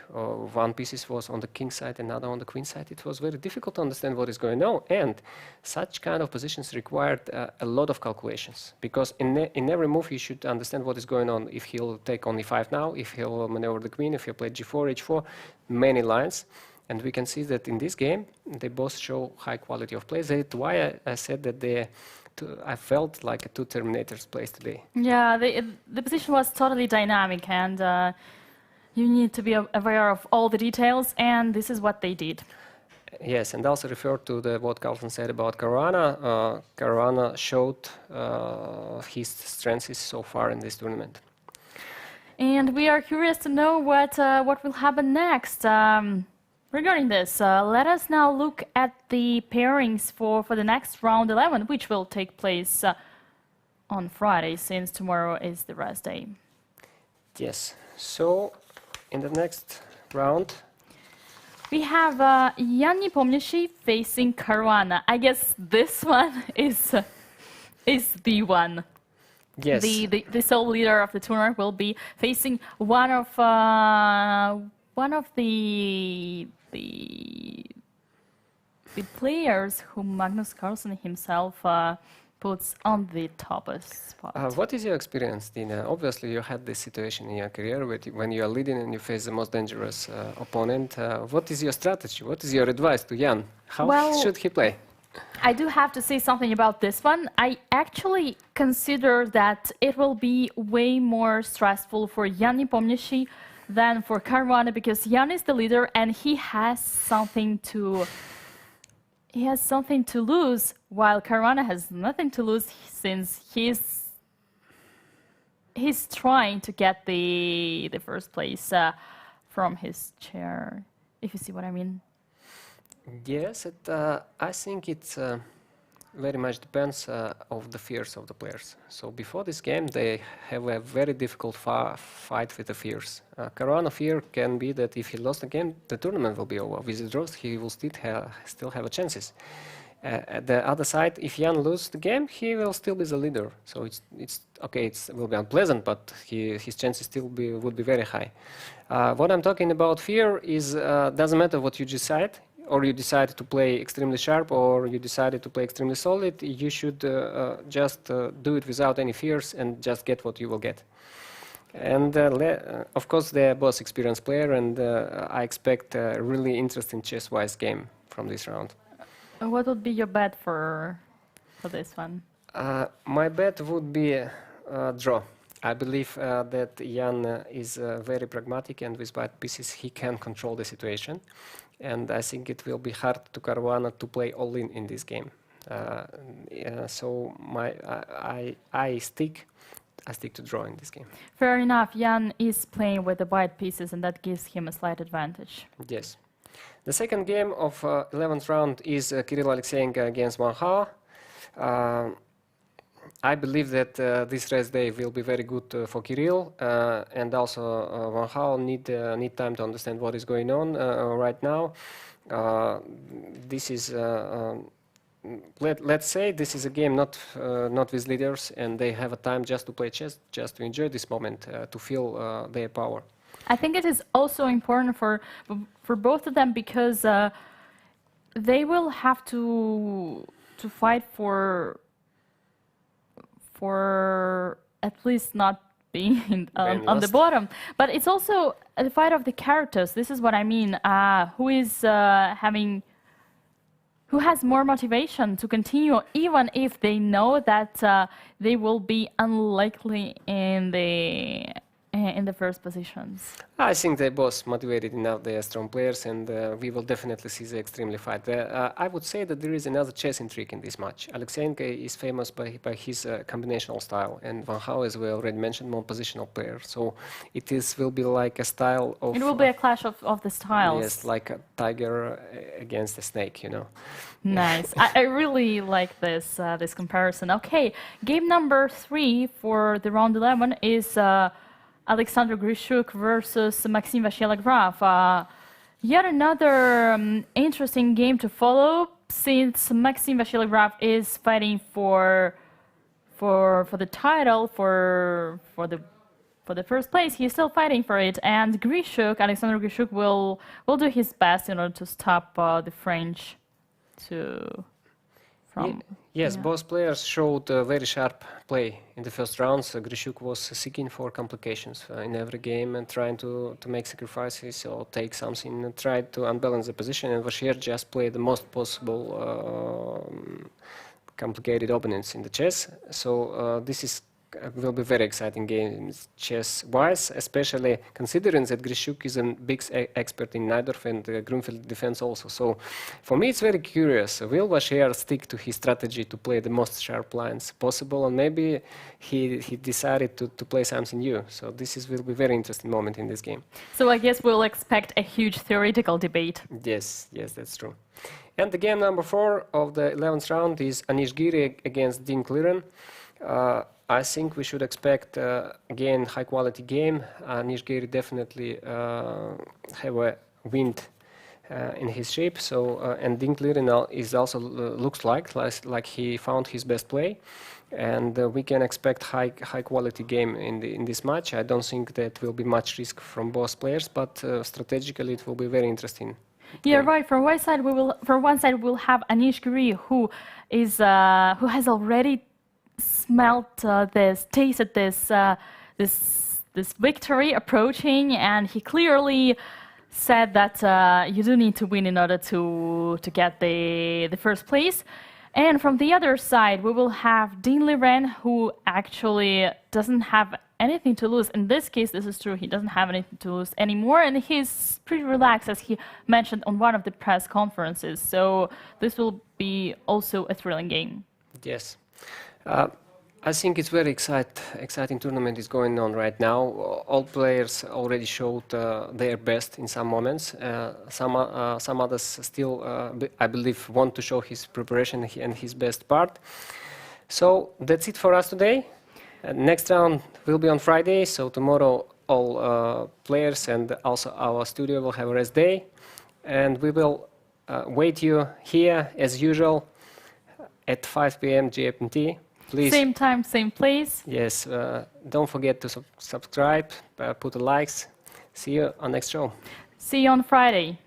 One piece was on the king side, another on the queen side. It was very difficult to understand what is going on, and such kind of positions required a lot of calculations, because in every move you should understand what is going on. If he'll take on e5 now, if he'll maneuver the queen, if he'll play g4, h4, many lines. And we can see that in this game, they both show high quality of play. That's why I said that I felt like a two Terminators plays today. Yeah, the position was totally dynamic, and you need to be aware of all the details, and this is what they did. Yes, and also refer to what Carlton said about Caruana. Caruana showed his strengths so far in this tournament. And we are curious to know what will happen next. Regarding this, let us now look at the pairings for the next round 11, which will take place on Friday, since tomorrow is the rest day. Yes, so in the next round, we have Jan Nepomniachtchi facing Caruana. I guess this one is the one. Yes. The sole leader of the tournament will be facing one of the players whom Magnus Carlsen himself puts on the top spot. What is your experience, Dina? Obviously, you had this situation in your career when you are leading and you face the most dangerous opponent. What is your strategy? What is your advice to Jan? How should he play? I do have to say something about this one. I actually consider that it will be way more stressful for Jan Nepomniachtchi than for Caruana, because Jan is the leader and he has something to lose, while Caruana has nothing to lose, since he's trying to get the first place from his chair, if you see what I mean. Yes, I think it very much depends of the fears of the players. So before this game, they have a very difficult fight with the fears. Caruana fear can be that if he lost the game, the tournament will be over. With the draws, he will still have a chances. At the other side, if Jan loses the game, he will still be the leader. So it's okay. It will be unpleasant, but his chances still would be very high. What I'm talking about fear is doesn't matter what you decide. Or you decide to play extremely sharp, or you decided to play extremely solid, you should just do it without any fears and just get what you will get. And of course, they're both experienced players, and I expect a really interesting chess-wise game from this round. What would be your bet for this one? My bet would be a draw. I believe that Jan is very pragmatic, and with white pieces he can control the situation. And I think it will be hard to Caruana to play all in this game. So I stick to draw in this game. Fair enough. Jan is playing with the white pieces, and that gives him a slight advantage. Yes. The second game of 11th round is Kirill Alexeyenko against Van Hao. I believe that this race day will be very good for Kirill, and also Van Hao need time to understand what is going on right now. This is let's say this is a game not with leaders, and they have a time just to play chess, just to enjoy this moment, to feel their power. I think it is also important for both of them, because they will have to fight for at least not being on the bottom. But it's also the fight of the characters. This is what I mean. Who is having who has more motivation to continue, even if they know that they will be unlikely in the first positions? I think they're both motivated enough. They are strong players, and we will definitely see the extremely fight. I would say that there is another chess intrigue in this match. Alexeyenko is famous by his combinational style, and Van Hau, as we already mentioned, more positional player. So it will be like a style of... It will be a clash of the styles. Yes, like a tiger against a snake, you know. Nice. I really like this comparison. Okay, game number 3 for the round 11 is Alexander Grishuk versus Maxime Vachier-Giri. Yet another interesting game to follow, since Maxime Vachier-Giri is fighting for the title, for the first place. He's still fighting for it, and Alexander Grishuk will do his best in order to stop the French from... Yes, both players showed very sharp play in the first rounds. Grishuk was seeking for complications in every game and trying to make sacrifices or take something and tried to unbalance the position, and Vachier just played the most possible complicated opponents in the chess. So this will be very exciting game chess-wise, especially considering that Grishuk is a big expert in Najdorf and Grunfeld defense also. So for me it's very curious, will Vachier stick to his strategy to play the most sharp lines possible, and maybe he decided to play something new. So this will be a very interesting moment in this game. So I guess we'll expect a huge theoretical debate. Yes, that's true. And the game number 4 of the 11th round is Vachier-Giri against Dean Clearen. I think we should expect, again, high-quality game. Vachier-Giri definitely have a wind in his shape. So, and Dean Clearen is also looks like he found his best play, and we can expect high-quality game in this match. I don't think that will be much risk from both players, but strategically it will be very interesting. Yeah, right. From one side, we'll have Vachier-Giri, who has already tasted this victory approaching, and he clearly said that you do need to win in order to get the first place. And from the other side, we will have Dean Clearen, who actually doesn't have anything to lose. In this case, this is true. He doesn't have anything to lose anymore, and he's pretty relaxed, as he mentioned on one of the press conferences. So this will be also a thrilling game. Yes. I think it's very exciting tournament is going on right now. All players already showed their best in some moments. Some others still, I believe, want to show his preparation and his best part. So that's it for us today. Next round will be on Friday. So tomorrow all players and also our studio will have a rest day. And we will wait you here as usual at 5 p.m. GMT. Please. Same time, same place. Yes, don't forget to subscribe, put a likes. See you on next show. See you on Friday.